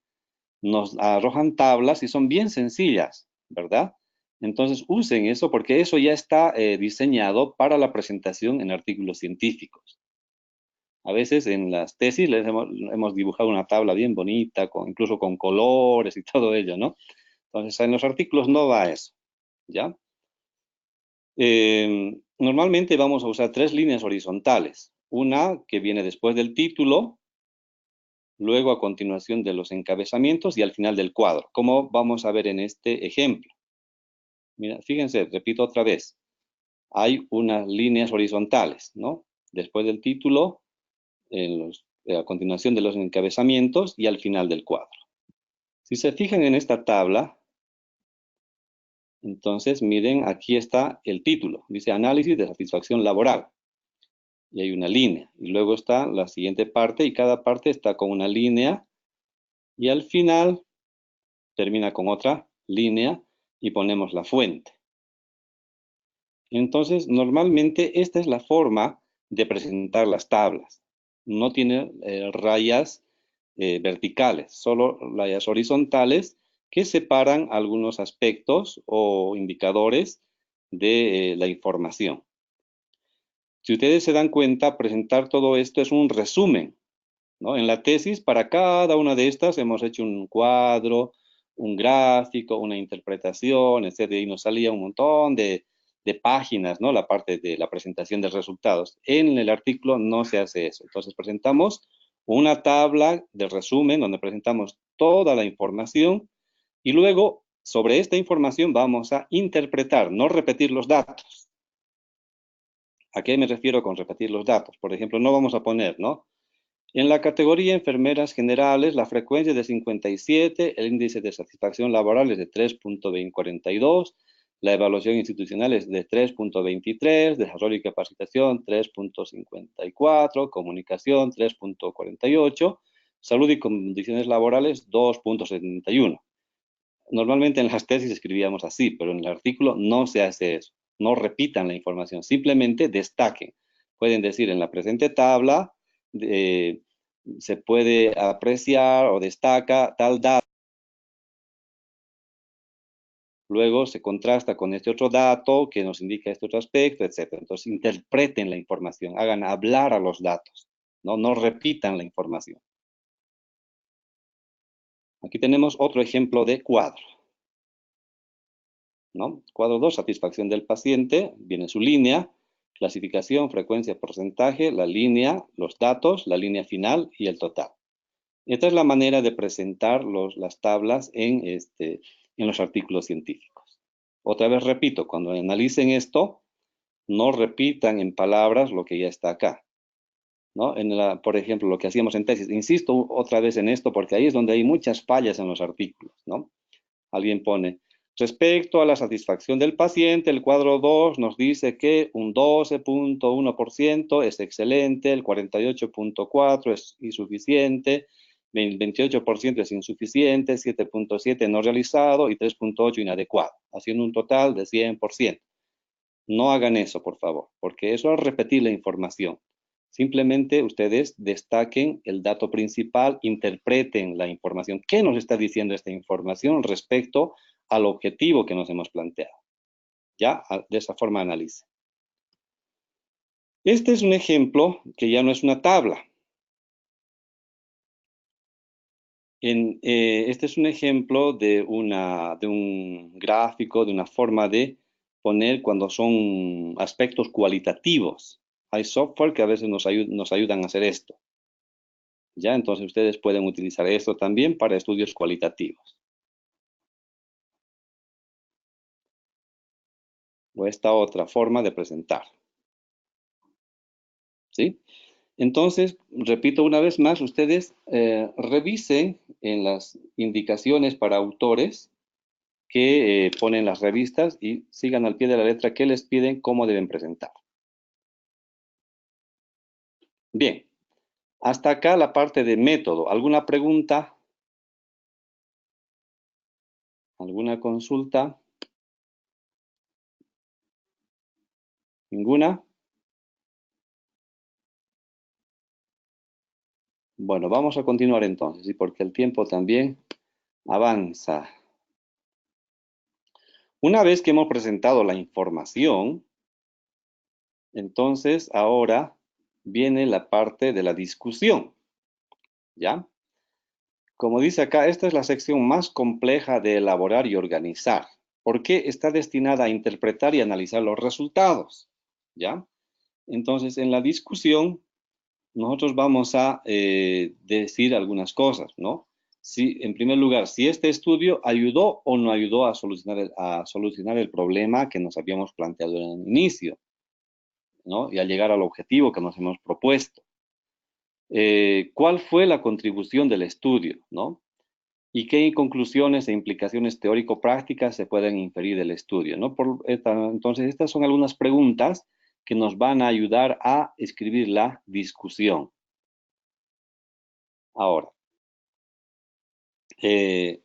nos arrojan tablas y son bien sencillas, ¿verdad? Entonces usen eso porque eso ya está diseñado para la presentación en artículos científicos. A veces en las tesis hemos dibujado una tabla bien bonita, incluso con colores y todo ello, ¿no? Entonces en los artículos no va eso, ¿ya? Normalmente vamos a usar tres líneas horizontales. Una que viene después del título, luego a continuación de los encabezamientos y al final del cuadro, como vamos a ver en este ejemplo. Mira, fíjense, repito otra vez. Hay unas líneas horizontales, ¿no? Después del título, a continuación de los encabezamientos y al final del cuadro. Si se fijan en esta tabla, entonces miren, aquí está el título. Dice análisis de satisfacción laboral. Y hay una línea. Y luego está la siguiente parte y cada parte está con una línea. Y al final termina con otra línea y ponemos la fuente. Entonces, normalmente esta es la forma de presentar las tablas. No tiene rayas verticales, solo rayas horizontales que separan algunos aspectos o indicadores de la información. Si ustedes se dan cuenta, presentar todo esto es un resumen, ¿no? En la tesis, para cada una de estas hemos hecho un cuadro, un gráfico, una interpretación, etc. Y nos salía un montón de páginas, ¿no? La parte de la presentación de resultados. En el artículo no se hace eso. Entonces presentamos una tabla de resumen donde presentamos toda la información y luego sobre esta información vamos a interpretar, no repetir los datos. ¿A qué me refiero con repetir los datos? Por ejemplo, no vamos a poner, ¿no? En la categoría enfermeras generales, la frecuencia es de 57, el índice de satisfacción laboral es de 3.42, la evaluación institucional es de 3.23, desarrollo y capacitación 3.54, comunicación 3.48, salud y condiciones laborales 2.71. Normalmente en las tesis escribíamos así, pero en el artículo no se hace eso. No repitan la información, simplemente destaquen. Pueden decir en la presente tabla, se puede apreciar o destaca tal dato. Luego se contrasta con este otro dato que nos indica este otro aspecto, etc. Entonces interpreten la información, hagan hablar a los datos, no repitan la información. Aquí tenemos otro ejemplo de cuadro, ¿no? Cuadro 2, satisfacción del paciente, viene su línea, clasificación, frecuencia, porcentaje, la línea, los datos, la línea final y el total. Esta es la manera de presentar las tablas en los artículos científicos. Otra vez repito, cuando analicen esto, no repitan en palabras lo que ya está acá, ¿no? Por ejemplo, lo que hacíamos en tesis. Insisto otra vez en esto porque ahí es donde hay muchas fallas en los artículos, ¿no? Alguien pone, respecto a la satisfacción del paciente, el cuadro 2 nos dice que un 12.1% es excelente, el 48.4% es insuficiente, el 28% es insuficiente, 7.7% no realizado y 3.8% inadecuado, haciendo un total de 100%. No hagan eso, por favor, porque eso es repetir la información. Simplemente ustedes destaquen el dato principal, interpreten la información. ¿Qué nos está diciendo esta información respecto al objetivo que nos hemos planteado? Ya, de esa forma analice. Este es un ejemplo que ya no es una tabla. Este es un ejemplo de un gráfico, de una forma de poner cuando son aspectos cualitativos. Hay software que a veces nos ayudan a hacer esto. ¿Ya? Entonces ustedes pueden utilizar esto también para estudios cualitativos. O esta otra forma de presentar. ¿Sí? Entonces, repito una vez más, ustedes revisen en las indicaciones para autores que ponen las revistas y sigan al pie de la letra qué les piden, cómo deben presentar. Bien, hasta acá la parte de método. ¿Alguna pregunta? ¿Alguna consulta? ¿Ninguna? Bueno, vamos a continuar entonces, y porque el tiempo también avanza. Una vez que hemos presentado la información, entonces ahora viene la parte de la discusión, ¿ya? Como dice acá, esta es la sección más compleja de elaborar y organizar, porque está destinada a interpretar y analizar los resultados, ¿ya? Entonces, en la discusión, nosotros vamos a decir algunas cosas, ¿no? Si, en primer lugar, si este estudio ayudó o no ayudó a solucionar el problema que nos habíamos planteado en el inicio, ¿no? Y a llegar al objetivo que nos hemos propuesto. ¿Cuál fue la contribución del estudio, ¿no? ¿Y qué conclusiones e implicaciones teórico-prácticas se pueden inferir del estudio, ¿no? Entonces, estas son algunas preguntas que nos van a ayudar a escribir la discusión. Ahora, eh,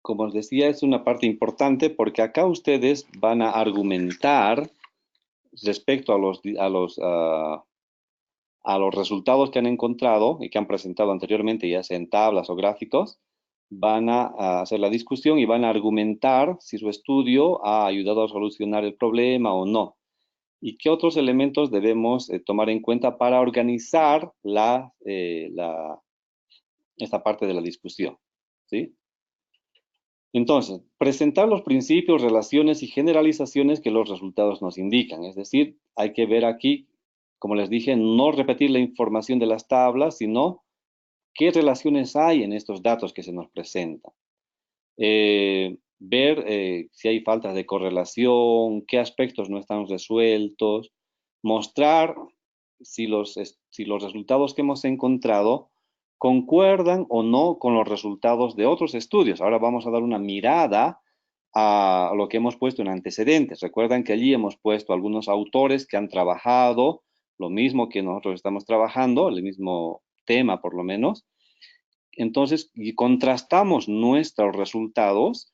como os decía, es una parte importante porque acá ustedes van a argumentar respecto a los resultados que han encontrado y que han presentado anteriormente, ya sea en tablas o gráficos, van a hacer la discusión y van a argumentar si su estudio ha ayudado a solucionar el problema o no. ¿Y qué otros elementos debemos tomar en cuenta para organizar esta parte de la discusión? ¿Sí? Entonces, presentar los principios, relaciones y generalizaciones que los resultados nos indican. Es decir, hay que ver aquí, como les dije, no repetir la información de las tablas, sino qué relaciones hay en estos datos que se nos presentan. Ver si hay faltas de correlación, qué aspectos no están resueltos, mostrar si los resultados que hemos encontrado concuerdan o no con los resultados de otros estudios. Ahora vamos a dar una mirada a lo que hemos puesto en antecedentes. Recuerdan que allí hemos puesto algunos autores que han trabajado lo mismo que nosotros estamos trabajando, el mismo tema por lo menos. Entonces, y contrastamos nuestros resultados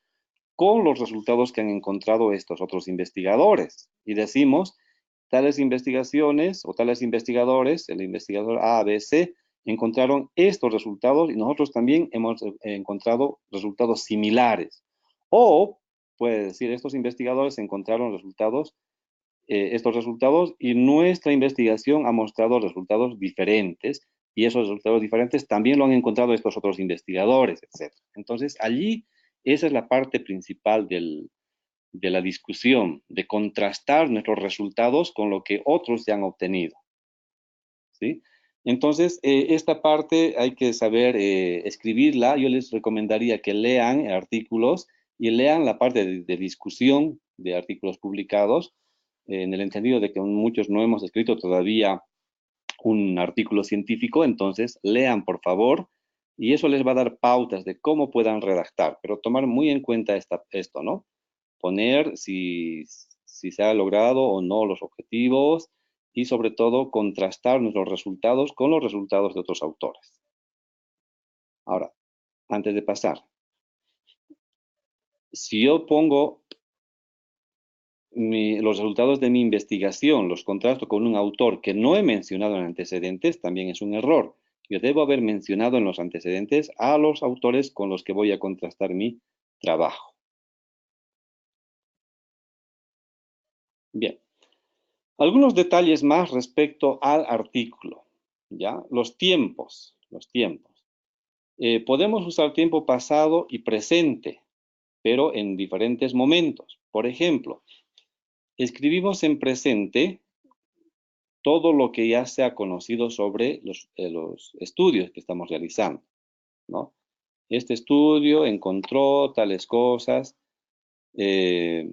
con los resultados que han encontrado estos otros investigadores. Y decimos, tales investigaciones o tales investigadores, el investigador A, B, C, encontraron estos resultados y nosotros también hemos encontrado resultados similares. O puede decir, estos investigadores encontraron estos resultados y nuestra investigación ha mostrado resultados diferentes y esos resultados diferentes también lo han encontrado estos otros investigadores, etc. Entonces, allí esa es la parte principal de la discusión, de contrastar nuestros resultados con lo que otros ya han obtenido. ¿Sí? Entonces, esta parte hay que saber escribirla. Yo les recomendaría que lean artículos y lean la parte de discusión de artículos publicados, en el entendido de que muchos no hemos escrito todavía un artículo científico, entonces lean por favor y eso les va a dar pautas de cómo puedan redactar, pero tomar muy en cuenta esto, ¿no? Poner si se ha logrado o no los objetivos y sobre todo contrastar nuestros resultados con los resultados de otros autores. Ahora, antes de pasar, si yo pongo los resultados de mi investigación, los contrasto con un autor que no he mencionado en antecedentes, también es un error. Yo debo haber mencionado en los antecedentes a los autores con los que voy a contrastar mi trabajo. Bien, algunos detalles más respecto al artículo, ¿ya? Los tiempos. Podemos usar tiempo pasado y presente, pero en diferentes momentos. Por ejemplo, escribimos en presente todo lo que ya se ha conocido sobre los estudios que estamos realizando, ¿no? Este estudio encontró tales cosas, eh,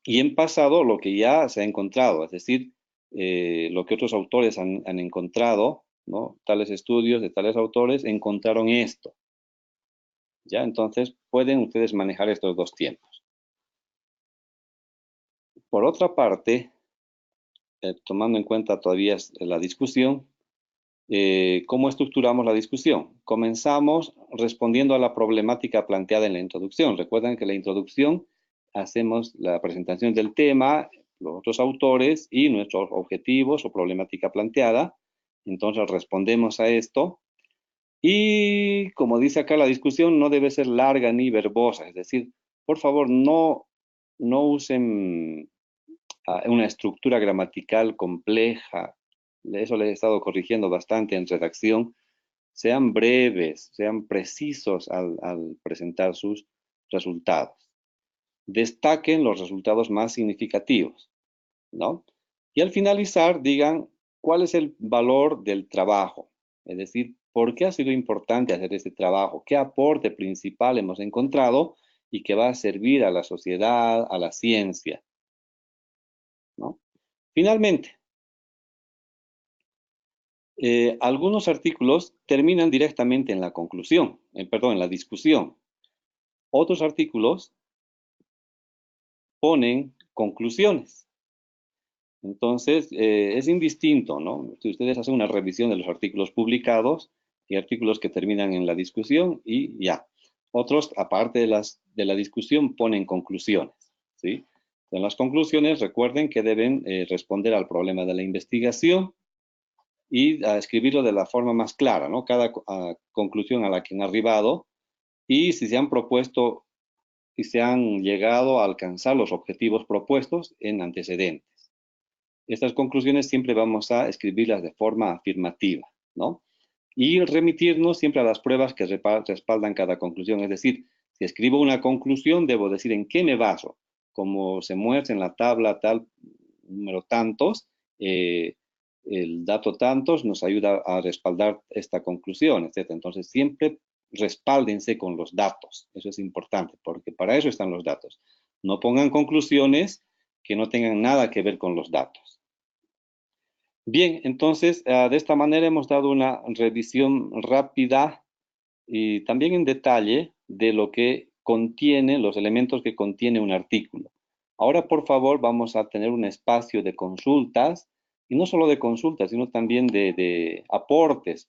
y en pasado lo que ya se ha encontrado, es decir, lo que otros autores han encontrado, ¿no? Tales estudios de tales autores encontraron esto, ¿ya? Entonces pueden ustedes manejar estos dos tiempos. Por otra parte, tomando en cuenta todavía la discusión, ¿cómo estructuramos la discusión? Comenzamos respondiendo a la problemática planteada en la introducción. Recuerden que en la introducción hacemos la presentación del tema, los otros autores y nuestros objetivos o problemática planteada. Entonces respondemos a esto. Y como dice acá, la discusión no debe ser larga ni verbosa, es decir, por favor, no usen una estructura gramatical compleja. Eso le he estado corrigiendo bastante en redacción. Sean breves, sean precisos al presentar sus resultados. Destaquen los resultados más significativos, ¿no? Y al finalizar, digan cuál es el valor del trabajo. Es decir, por qué ha sido importante hacer este trabajo, qué aporte principal hemos encontrado y que va a servir a la sociedad, a la ciencia, ¿no? Finalmente, algunos artículos terminan directamente en la conclusión, perdón, en la discusión. Otros artículos ponen conclusiones. Entonces, es indistinto, ¿no? Si ustedes hacen una revisión de los artículos publicados y artículos que terminan en la discusión y ya. Otros, aparte de la discusión, ponen conclusiones, ¿sí? En las conclusiones, recuerden que deben responder al problema de la investigación y a escribirlo de la forma más clara, ¿no? Cada conclusión a la que han arribado y si se han propuesto y se han llegado a alcanzar los objetivos propuestos en antecedentes. Estas conclusiones siempre vamos a escribirlas de forma afirmativa, ¿no? Y remitirnos siempre a las pruebas que respaldan cada conclusión. Es decir, si escribo una conclusión, debo decir en qué me baso. Como se muestra en la tabla tal número tantos, el dato tantos nos ayuda a respaldar esta conclusión, etc. Entonces, siempre respáldense con los datos. Eso es importante, porque para eso están los datos. No pongan conclusiones que no tengan nada que ver con los datos. Bien, entonces, de esta manera hemos dado una revisión rápida y también en detalle de lo que contiene, los elementos que contiene un artículo. Ahora, por favor, vamos a tener un espacio de consultas, y no solo de consultas, sino también de aportes.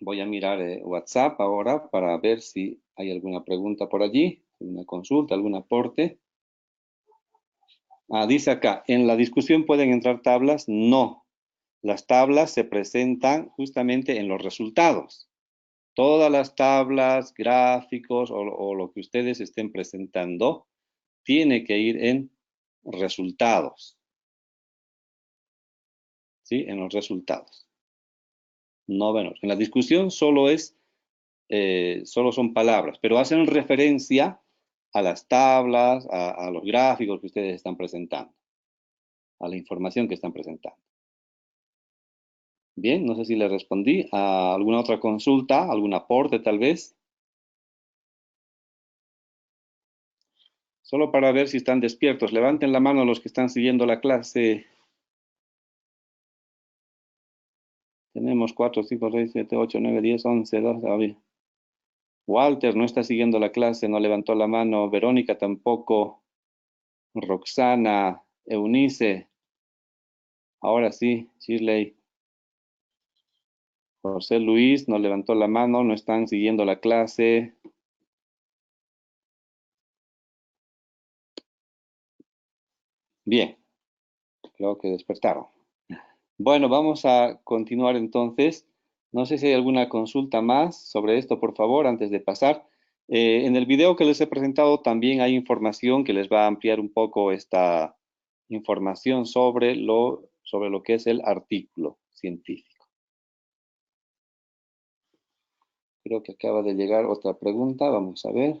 Voy a mirar WhatsApp ahora para ver si hay alguna pregunta por allí, una consulta, algún aporte. Dice acá, ¿en la discusión pueden entrar tablas? No. Las tablas se presentan justamente en los resultados. Todas las tablas, gráficos o lo que ustedes estén presentando tiene que ir en resultados. ¿Sí? En los resultados. No, bueno, en la discusión solo son palabras, pero hacen referencia a las tablas, a los gráficos que ustedes están presentando, a la información que están presentando. Bien, no sé si le respondí a alguna otra consulta, algún aporte tal vez. Solo para ver si están despiertos. Levanten la mano los que están siguiendo la clase. Tenemos 4, 5, 6, 7, 8, 9, 10, 11, 12. Walter no está siguiendo la clase, no levantó la mano. Verónica tampoco. Roxana, Eunice. Ahora sí, Shirley. José Luis no levantó la mano, no están siguiendo la clase. Bien, creo que despertaron. Bueno, vamos a continuar entonces. No sé si hay alguna consulta más sobre esto, por favor, antes de pasar. En el video que les he presentado también hay información que les va a ampliar un poco esta información sobre lo que es el artículo científico. Creo que acaba de llegar otra pregunta. Vamos a ver.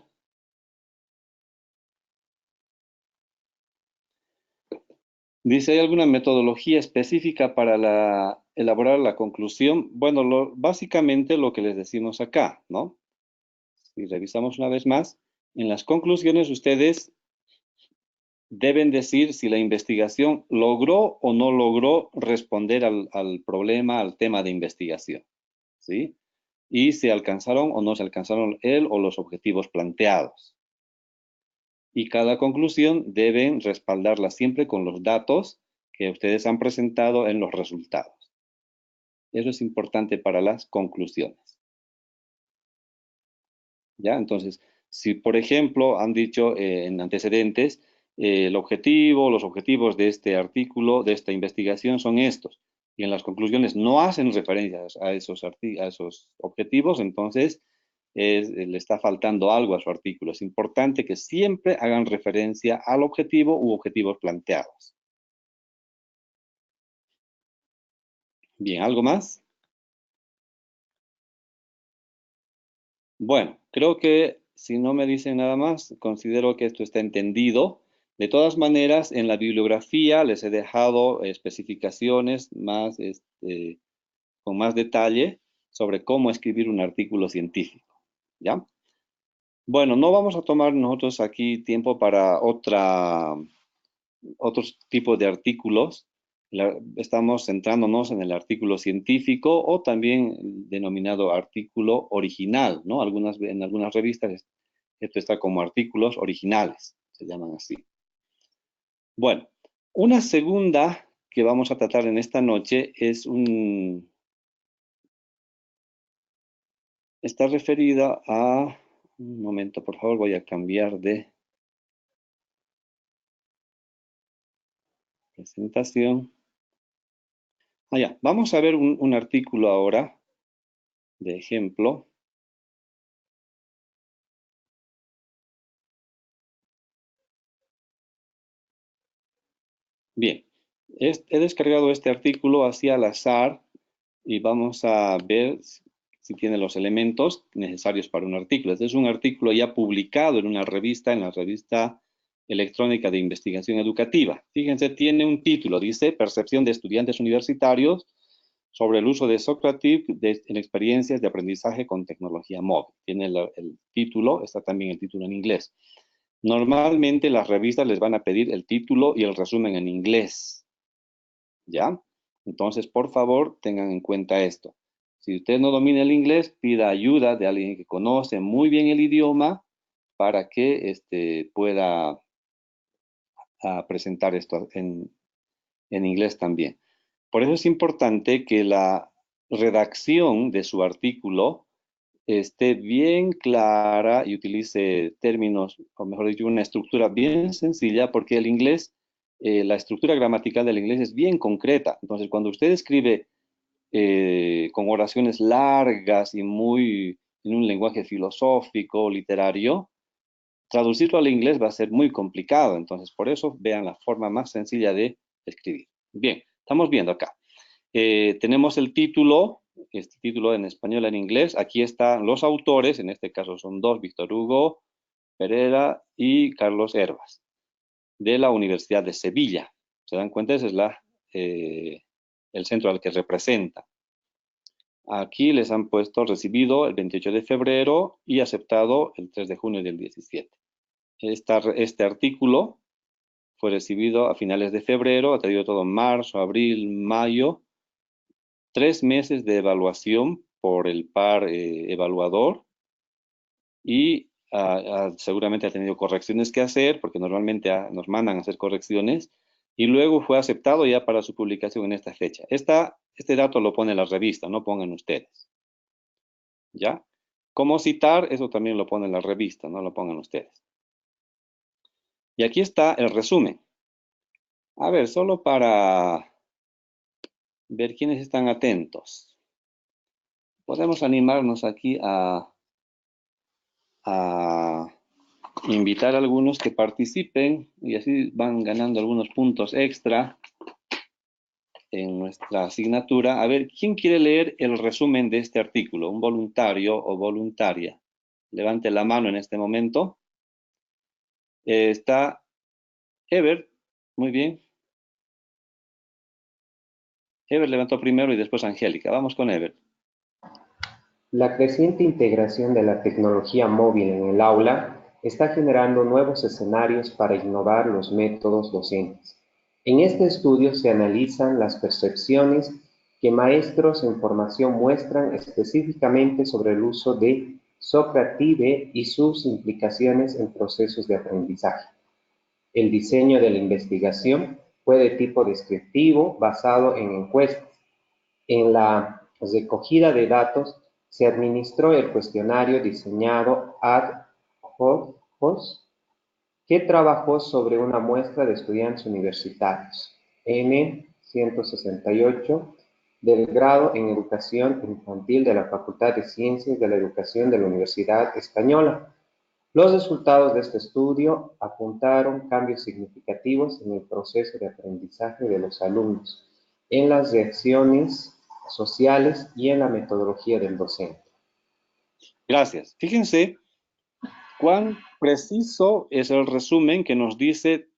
Dice, ¿hay alguna metodología específica para elaborar la conclusión? Bueno, básicamente lo que les decimos acá, ¿no? Si revisamos una vez más, en las conclusiones ustedes deben decir si la investigación logró o no logró responder al problema, al tema de investigación, ¿sí? Y si alcanzaron o no se alcanzaron él o los objetivos planteados. Y cada conclusión deben respaldarla siempre con los datos que ustedes han presentado en los resultados. Eso es importante para las conclusiones. ¿Ya? Entonces, si por ejemplo han dicho en antecedentes, los objetivos de este artículo, de esta investigación son estos, y en las conclusiones no hacen referencias a esos objetivos, entonces le está faltando algo a su artículo. Es importante que siempre hagan referencia al objetivo u objetivos planteados. Bien, ¿algo más? Bueno, creo que si no me dicen nada más, considero que esto está entendido. De todas maneras, en la bibliografía les he dejado especificaciones más, con más detalle sobre cómo escribir un artículo científico. ¿Ya? Bueno, no vamos a tomar nosotros aquí tiempo para otros tipos de artículos. Estamos centrándonos en el artículo científico o también denominado artículo original, ¿no? En algunas revistas esto está como artículos originales, se llaman así. Bueno, una segunda que vamos a tratar en esta noche está referida a... Un momento, por favor, voy a cambiar de presentación. Ya, vamos a ver un artículo ahora, de ejemplo. Bien, he descargado este artículo así al azar y vamos a ver si tiene los elementos necesarios para un artículo. Este es un artículo ya publicado en una revista, en la revista electrónica de investigación educativa. Fíjense, tiene un título, dice Percepción de estudiantes universitarios sobre el uso de Socrative en experiencias de aprendizaje con tecnología móvil. Tiene el título, está también el título en inglés. Normalmente las revistas les van a pedir el título y el resumen en inglés, ¿ya? Entonces, por favor, tengan en cuenta esto. Si usted no domina el inglés, pida ayuda de alguien que conoce muy bien el idioma para que pueda presentar esto en inglés también. Por eso es importante que la redacción de su artículo esté bien clara y utilice términos, o mejor dicho, una estructura bien sencilla, porque el inglés, la estructura gramatical del inglés es bien concreta. Entonces, cuando usted escribe con oraciones largas y en un lenguaje filosófico, literario, traducirlo al inglés va a ser muy complicado. Entonces, por eso vean la forma más sencilla de escribir. Bien, estamos viendo acá. Tenemos el título, este título en español y en inglés. Aquí están los autores, en este caso son dos, Víctor Hugo Pereira y Carlos Hervas, de la Universidad de Sevilla. ¿Se dan cuenta? Ese es el centro al que representa. Aquí les han puesto recibido el 28 de febrero y aceptado el 3 de junio del 17. Este artículo fue recibido a finales de febrero, ha tenido todo marzo, abril, mayo, 3 meses de evaluación por el par evaluador y seguramente ha tenido correcciones que hacer, porque normalmente nos mandan a hacer correcciones, y luego fue aceptado ya para su publicación en esta fecha. Este dato lo pone la revista, no pongan ustedes. ¿Ya? ¿Cómo citar? Eso también lo pone la revista, no lo pongan ustedes. Y aquí está el resumen. A ver, solo para ver quiénes están atentos. Podemos animarnos aquí a invitar a algunos que participen y así van ganando algunos puntos extra en nuestra asignatura. A ver, ¿quién quiere leer el resumen de este artículo? ¿Un voluntario o voluntaria? Levante la mano en este momento. Está Ever, muy bien. Ever levantó primero y después Angélica. Vamos con Ever.
La creciente integración de la tecnología móvil en el aula está generando nuevos escenarios para innovar los métodos docentes. En este estudio se analizan las percepciones que maestros en formación muestran específicamente sobre el uso de Socrative y sus implicaciones en procesos de aprendizaje. El diseño de la investigación fue de tipo descriptivo basado en encuestas. En la recogida de datos se administró el cuestionario diseñado ad hoc que trabajó sobre una muestra de estudiantes universitarios, N168, del grado en Educación Infantil de la Facultad de Ciencias de la Educación de la Universidad Española. Los resultados de este estudio apuntaron cambios significativos en el proceso de aprendizaje de los alumnos, en las reacciones sociales y en la metodología del docente.
Gracias. Fíjense cuán preciso es el resumen que nos dice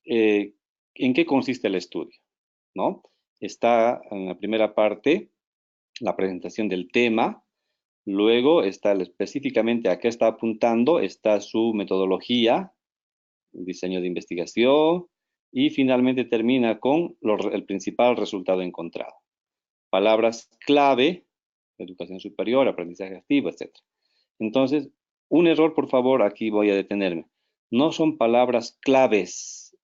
en qué consiste el estudio, ¿no? Está en la primera parte la presentación del tema, luego está específicamente a qué está apuntando, está su metodología, el diseño de investigación y finalmente termina con el principal resultado encontrado. Palabras clave, educación superior, aprendizaje activo, etc. Entonces, un error, por favor, aquí voy a detenerme. No son palabras claves.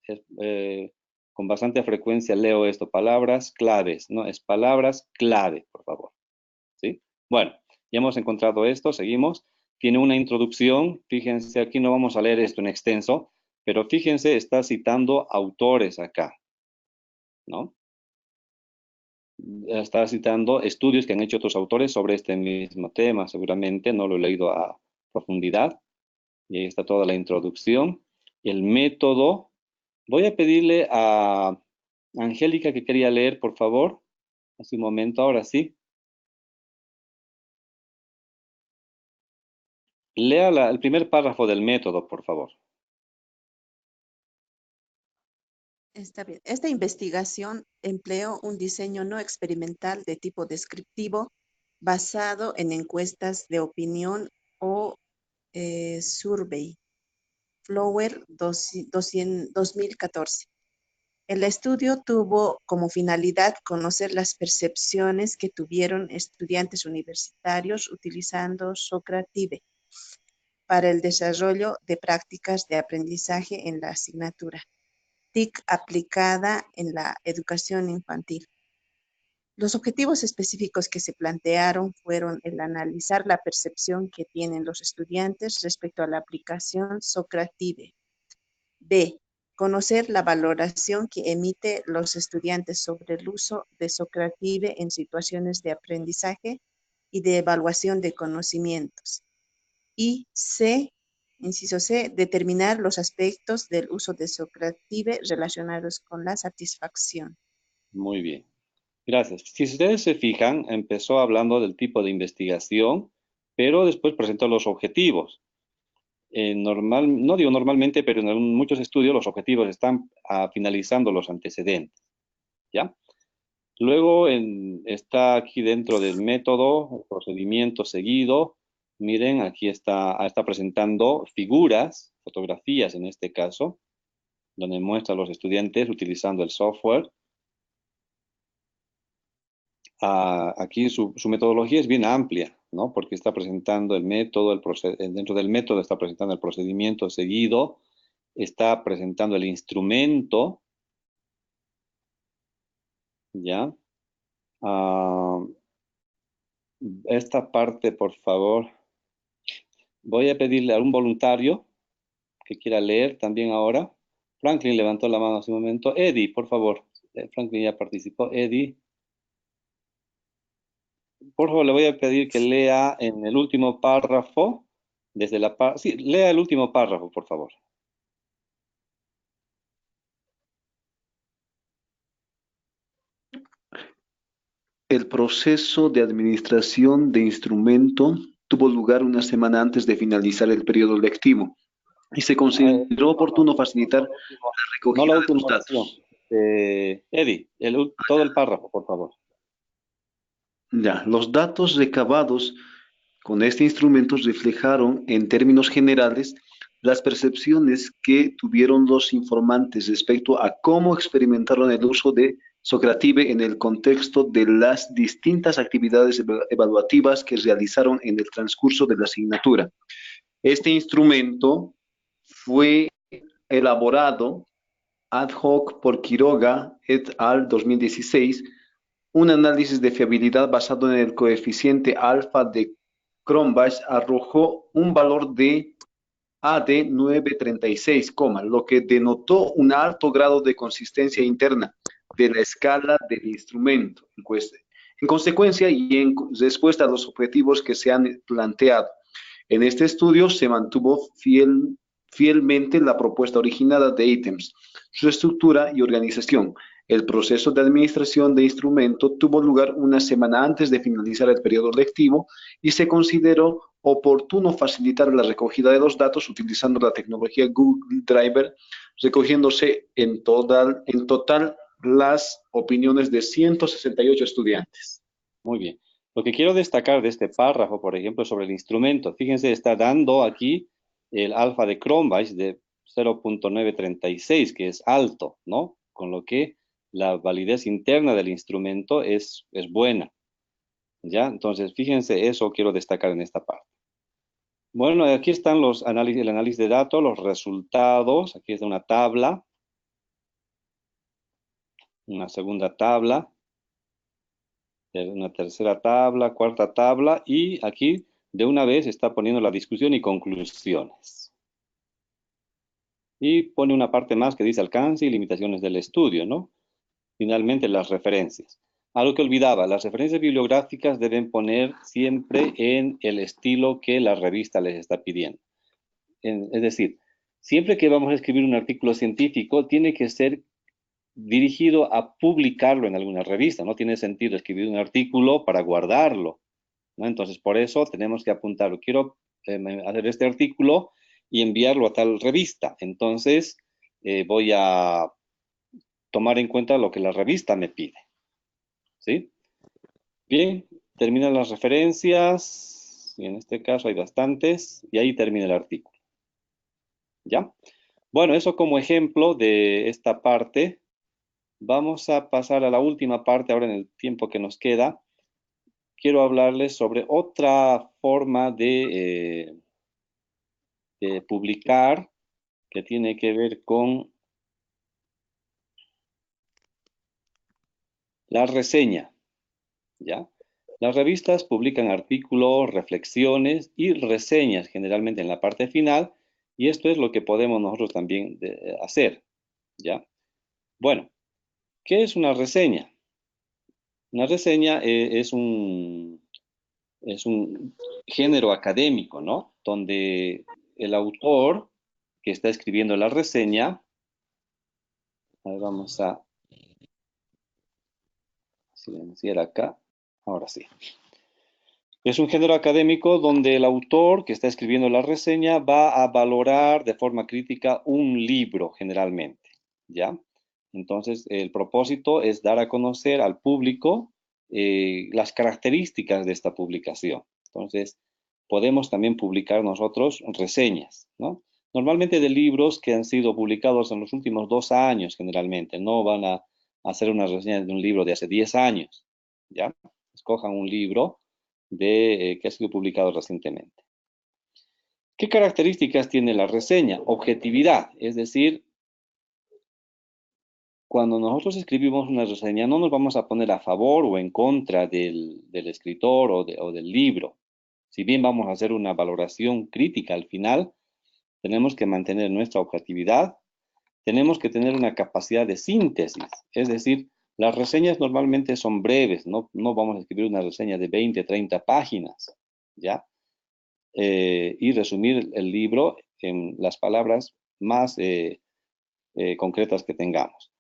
Con bastante frecuencia leo esto, palabras claves, ¿no? Es palabras clave, por favor. ¿Sí? Bueno, ya hemos encontrado esto, seguimos. Tiene una introducción, fíjense, aquí no vamos a leer esto en extenso, pero fíjense, está citando autores acá, ¿no? Está citando estudios que han hecho otros autores sobre este mismo tema, seguramente, no lo he leído a profundidad. Y ahí está toda la introducción. El método. Voy a pedirle a Angélica que quería leer, por favor. Hace un momento, ahora sí. Lea el primer párrafo del método, por favor.
Está bien. Esta investigación empleó un diseño no experimental de tipo descriptivo basado en encuestas de opinión o survey, Flower 2014. El estudio tuvo como finalidad conocer las percepciones que tuvieron estudiantes universitarios utilizando Socrative para el desarrollo de prácticas de aprendizaje en la asignatura TIC aplicada en la educación infantil. Los objetivos específicos que se plantearon fueron el analizar la percepción que tienen los estudiantes respecto a la aplicación Socrative. B. Conocer la valoración que emite los estudiantes sobre el uso de Socrative en situaciones de aprendizaje y de evaluación de conocimientos. Y C. Inciso C. Determinar los aspectos del uso de Socrative relacionados con la satisfacción.
Muy bien. Gracias. Si ustedes se fijan, empezó hablando del tipo de investigación, pero después presentó los objetivos. No digo normalmente, pero en muchos estudios los objetivos están finalizando los antecedentes, ¿ya? Luego está aquí dentro del método, el procedimiento seguido. Miren, aquí está presentando figuras, fotografías en este caso, donde muestra a los estudiantes utilizando el software. Aquí su metodología es bien amplia, ¿no? Porque está presentando el método, dentro del método está presentando el procedimiento seguido, está presentando el instrumento, ¿ya? Esta parte, por favor, voy a pedirle a un voluntario que quiera leer también ahora. Franklin levantó la mano hace un momento. Eddie, por favor. Franklin ya participó. Eddie. Por favor, le voy a pedir que lea en el último párrafo, sí, lea el último párrafo, por favor.
El proceso de administración de instrumento tuvo lugar una semana antes de finalizar el periodo lectivo y se consideró oportuno facilitar la
No la
recogida de
última
los
oración.
datos.
Eddie, todo el párrafo, por favor.
Ya, los datos recabados con este instrumento reflejaron, en términos generales, las percepciones que tuvieron los informantes respecto a cómo experimentaron el uso de Socrative en el contexto de las distintas actividades evaluativas que realizaron en el transcurso de la asignatura. Este instrumento fue elaborado ad hoc por Quiroga et al. 2016. Un análisis de fiabilidad basado en el coeficiente alfa de Cronbach arrojó un valor de AD 936, lo que denotó un alto grado de consistencia interna, de la escala del instrumento. En consecuencia y en respuesta a los objetivos que se han planteado. En este estudio se mantuvo fielmente la propuesta originada de ítems, su estructura y organización. El proceso de administración de instrumento tuvo lugar una semana antes de finalizar el periodo lectivo y se consideró oportuno facilitar la recogida de los datos utilizando la tecnología Google Driver, recogiéndose en total las opiniones de 168 estudiantes.
Muy bien. Lo que quiero destacar de este párrafo, por ejemplo, sobre el instrumento, fíjense, está dando aquí el alfa de Cronbach de 0.936, que es alto, ¿no? Con lo que la validez interna del instrumento es buena, ¿ya? Entonces, fíjense, eso quiero destacar en esta parte. Bueno, aquí están el análisis de datos, los resultados, aquí está una tabla, una segunda tabla, una tercera tabla, cuarta tabla, y aquí de una vez está poniendo la discusión y conclusiones. Y pone una parte más que dice alcance y limitaciones del estudio, ¿no? Finalmente, las referencias. Algo que olvidaba, las referencias bibliográficas deben poner siempre en el estilo que la revista les está pidiendo. Es decir, siempre que vamos a escribir un artículo científico, tiene que ser dirigido a publicarlo en alguna revista. No tiene sentido escribir un artículo para guardarlo, ¿no? Entonces, por eso tenemos que apuntarlo. Quiero hacer este artículo y enviarlo a tal revista. Entonces, voy a tomar en cuenta lo que la revista me pide. ¿Sí? Bien, terminan las referencias. Y en este caso hay bastantes. Y ahí termina el artículo. ¿Ya? Bueno, eso como ejemplo de esta parte. Vamos a pasar a la última parte ahora en el tiempo que nos queda. Quiero hablarles sobre otra forma de publicar que tiene que ver con la reseña, ¿ya? Las revistas publican artículos, reflexiones y reseñas generalmente en la parte final, y esto es lo que podemos nosotros también hacer, ¿ya? Bueno, ¿qué es una reseña? Una reseña es un género académico, ¿no? Donde el autor que está escribiendo la reseña, vamos a silenciar acá, ahora sí. Es un género académico donde el autor que está escribiendo la reseña va a valorar de forma crítica un libro generalmente, ¿ya? Entonces, el propósito es dar a conocer al público las características de esta publicación. Entonces, podemos también publicar nosotros reseñas, ¿no? Normalmente de libros que han sido publicados en los últimos 2 años generalmente. No van a hacer una reseña de un libro de hace 10 años, ¿ya? Escojan un libro que ha sido publicado recientemente. ¿Qué características tiene la reseña? Objetividad, es decir, cuando nosotros escribimos una reseña no nos vamos a poner a favor o en contra del escritor o del libro. Si bien vamos a hacer una valoración crítica al final, tenemos que mantener nuestra objetividad, tenemos que tener una capacidad de síntesis, es decir, las reseñas normalmente son breves, no vamos a escribir una reseña de 20, 30 páginas, ¿ya? Y resumir el libro en las palabras más concretas que tengamos.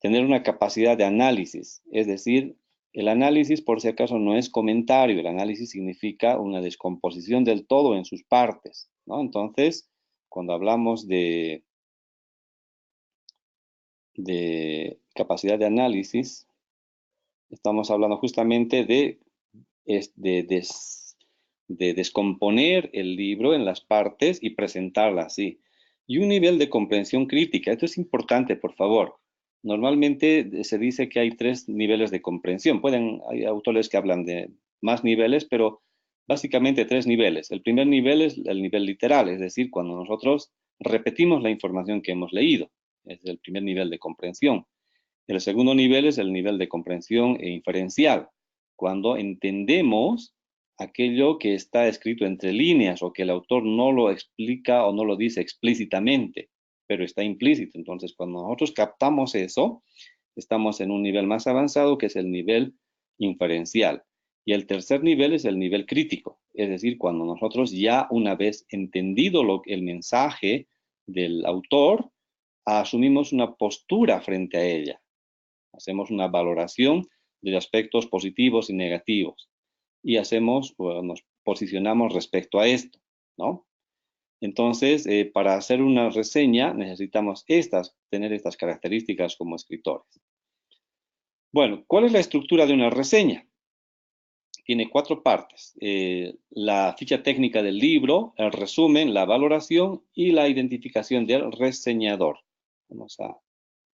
Tener una capacidad de análisis, es decir, el análisis por si acaso no es comentario, el análisis significa una descomposición del todo en sus partes, ¿no? Entonces, cuando hablamos de capacidad de análisis, estamos hablando justamente de descomponer el libro en las partes y presentarla así. Y un nivel de comprensión crítica. Esto es importante, por favor. Normalmente se dice que hay 3 niveles de comprensión. Hay autores que hablan de más niveles, pero básicamente 3 niveles. El primer nivel es el nivel literal, es decir, cuando nosotros repetimos la información que hemos leído. Es el primer nivel de comprensión. El segundo nivel es el nivel de comprensión inferencial, cuando entendemos aquello que está escrito entre líneas o que el autor no lo explica o no lo dice explícitamente, pero está implícito. Entonces, cuando nosotros captamos eso, estamos en un nivel más avanzado que es el nivel inferencial. Y el tercer nivel es el nivel crítico, es decir, cuando nosotros ya una vez entendido el mensaje del autor, asumimos una postura frente a ella. Hacemos una valoración de aspectos positivos y negativos y nos posicionamos respecto a esto, ¿no? Entonces, para hacer una reseña necesitamos tener estas características como escritores. Bueno, ¿cuál es la estructura de una reseña? Tiene 4 partes. La ficha técnica del libro, el resumen, la valoración y la identificación del reseñador. Vamos a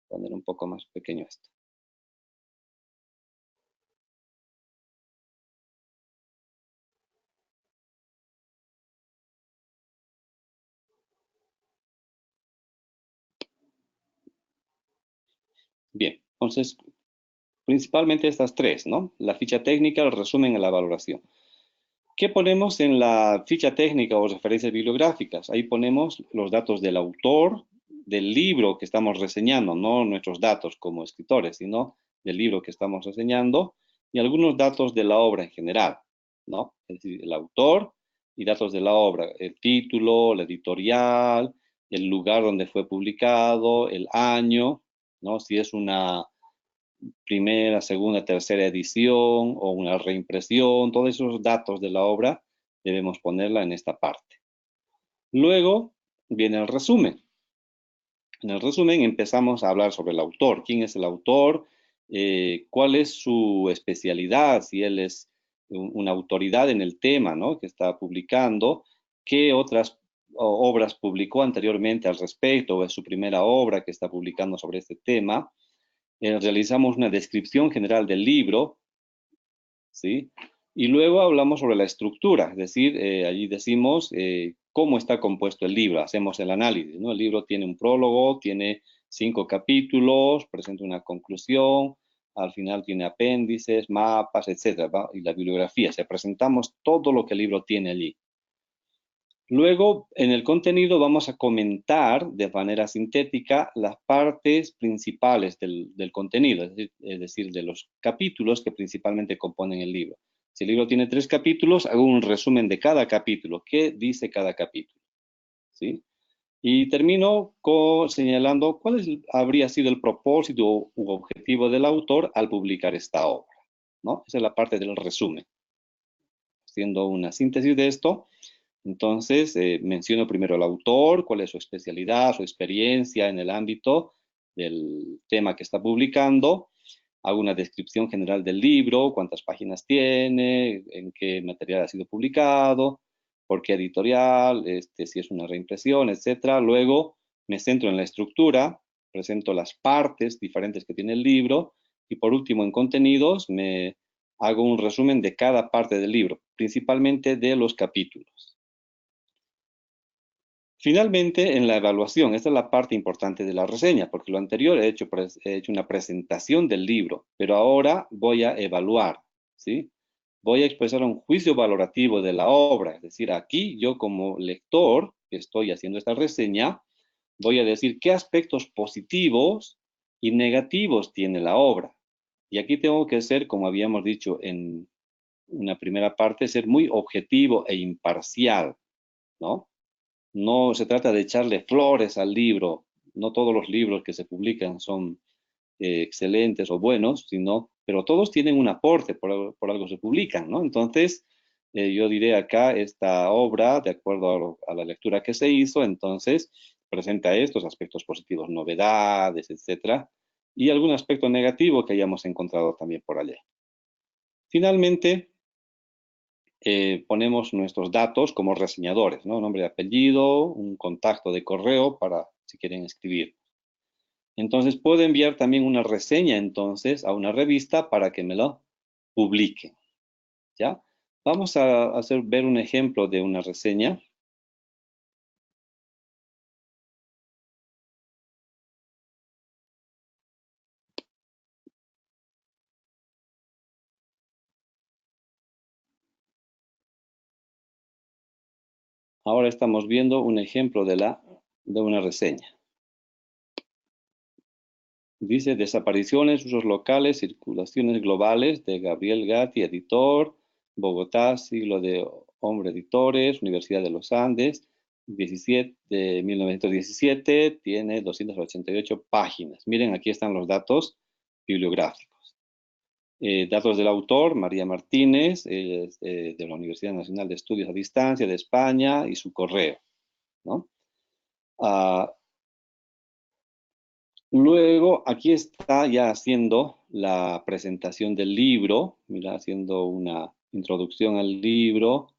poner un poco más pequeño esto. Bien, entonces, principalmente estas 3, ¿no? La ficha técnica, el resumen y la valoración. ¿Qué ponemos en la ficha técnica o referencias bibliográficas? Ahí ponemos los datos del autor, del libro que estamos reseñando, no nuestros datos como escritores, sino del libro que estamos reseñando y algunos datos de la obra en general, ¿no? Es decir, el autor y datos de la obra, el título, la editorial, el lugar donde fue publicado, el año, ¿no? Si es una primera, segunda, tercera edición o una reimpresión, todos esos datos de la obra debemos ponerla en esta parte. Luego viene el resumen. En el resumen empezamos a hablar sobre el autor, quién es el autor, cuál es su especialidad, si él es una autoridad en el tema, ¿no? Que está publicando, qué otras obras publicó anteriormente al respecto, o es su primera obra que está publicando sobre este tema. Realizamos una descripción general del libro, ¿sí? Y luego hablamos sobre la estructura, es decir, allí decimos cómo está compuesto el libro, hacemos el análisis, ¿no? El libro tiene un prólogo, tiene 5 capítulos, presenta una conclusión, al final tiene apéndices, mapas, etcétera, ¿va? Y la bibliografía, presentamos todo lo que el libro tiene allí. Luego, en el contenido vamos a comentar de manera sintética las partes principales del contenido, es decir, de los capítulos que principalmente componen el libro. Si el libro tiene 3 capítulos, hago un resumen de cada capítulo. ¿Qué dice cada capítulo? ¿Sí? Y termino señalando cuál habría sido el propósito u objetivo del autor al publicar esta obra, ¿no? Esa es la parte del resumen. Haciendo una síntesis de esto, entonces, menciono primero al autor, cuál es su especialidad, su experiencia en el ámbito del tema que está publicando. Hago una descripción general del libro, cuántas páginas tiene, en qué material ha sido publicado, por qué editorial, si es una reimpresión, etc. Luego me centro en la estructura, presento las partes diferentes que tiene el libro y por último en contenidos me hago un resumen de cada parte del libro, principalmente de los capítulos. Finalmente, en la evaluación, esta es la parte importante de la reseña, porque lo anterior he hecho una presentación del libro, pero ahora voy a evaluar, ¿sí? Voy a expresar un juicio valorativo de la obra, es decir, aquí yo como lector que estoy haciendo esta reseña, voy a decir qué aspectos positivos y negativos tiene la obra. Y aquí tengo que ser, como habíamos dicho en una primera parte, ser muy objetivo e imparcial, ¿no? No se trata de echarle flores al libro, no todos los libros que se publican son excelentes o buenos, pero todos tienen un aporte, por algo se publican, ¿no? Entonces, yo diré acá, esta obra, de acuerdo a la lectura que se hizo, entonces presenta estos aspectos positivos, novedades, etcétera, y algún aspecto negativo que hayamos encontrado también por allí. Finalmente, ponemos nuestros datos como reseñadores, ¿no? Nombre y apellido, un contacto de correo para si quieren escribir. Entonces puedo enviar también una reseña entonces a una revista para que me lo publiquen, ¿ya? Vamos a ver un ejemplo de una reseña. Ahora estamos viendo un ejemplo de una reseña. Dice Desapariciones, usos locales, circulaciones globales, de Gabriel Gatti, editor, Bogotá, Siglo de Hombre Editores, Universidad de los Andes, 1917, tiene 288 páginas. Miren, aquí están los datos bibliográficos. Datos del autor, María Martínez, de la Universidad Nacional de Estudios a Distancia de España, y su correo, ¿no? Luego, aquí está ya haciendo la presentación del libro, mira, haciendo una introducción al libro.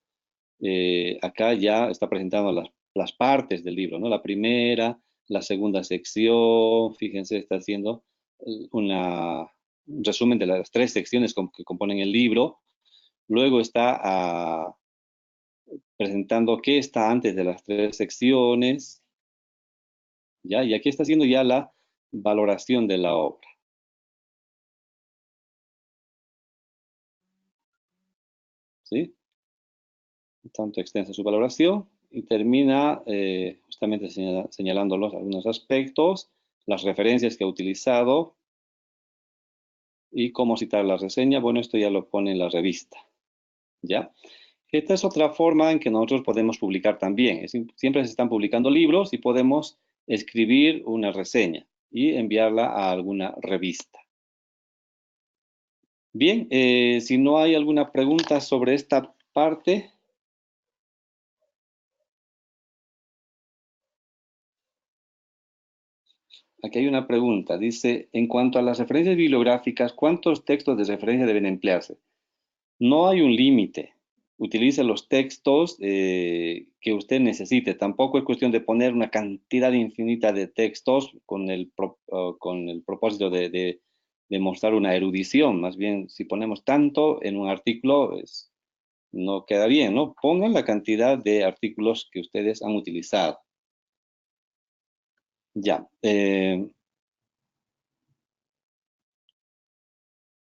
Acá ya está presentando las partes del libro, ¿no? La primera, la segunda sección, fíjense, está haciendo un resumen de las 3 secciones que componen el libro. Luego está presentando qué está antes de las 3 secciones, ¿ya? Y aquí está haciendo ya la valoración de la obra. ¿Sí? Tanto extensa su valoración y termina justamente señalando algunos aspectos, las referencias que ha utilizado y cómo citar la reseña. Bueno, esto ya lo pone en la revista, ¿ya? Esta es otra forma en que nosotros podemos publicar también. Siempre se están publicando libros y podemos escribir una reseña y enviarla a alguna revista. Bien, si no hay alguna pregunta sobre esta parte. Aquí hay una pregunta, dice, en cuanto a las referencias bibliográficas, ¿cuántos textos de referencia deben emplearse? No hay un límite. Utilice los textos que usted necesite. Tampoco es cuestión de poner una cantidad infinita de textos con el propósito de mostrar una erudición. Más bien, si ponemos tanto en un artículo, no queda bien, ¿no? Pongan la cantidad de artículos que ustedes han utilizado. Ya.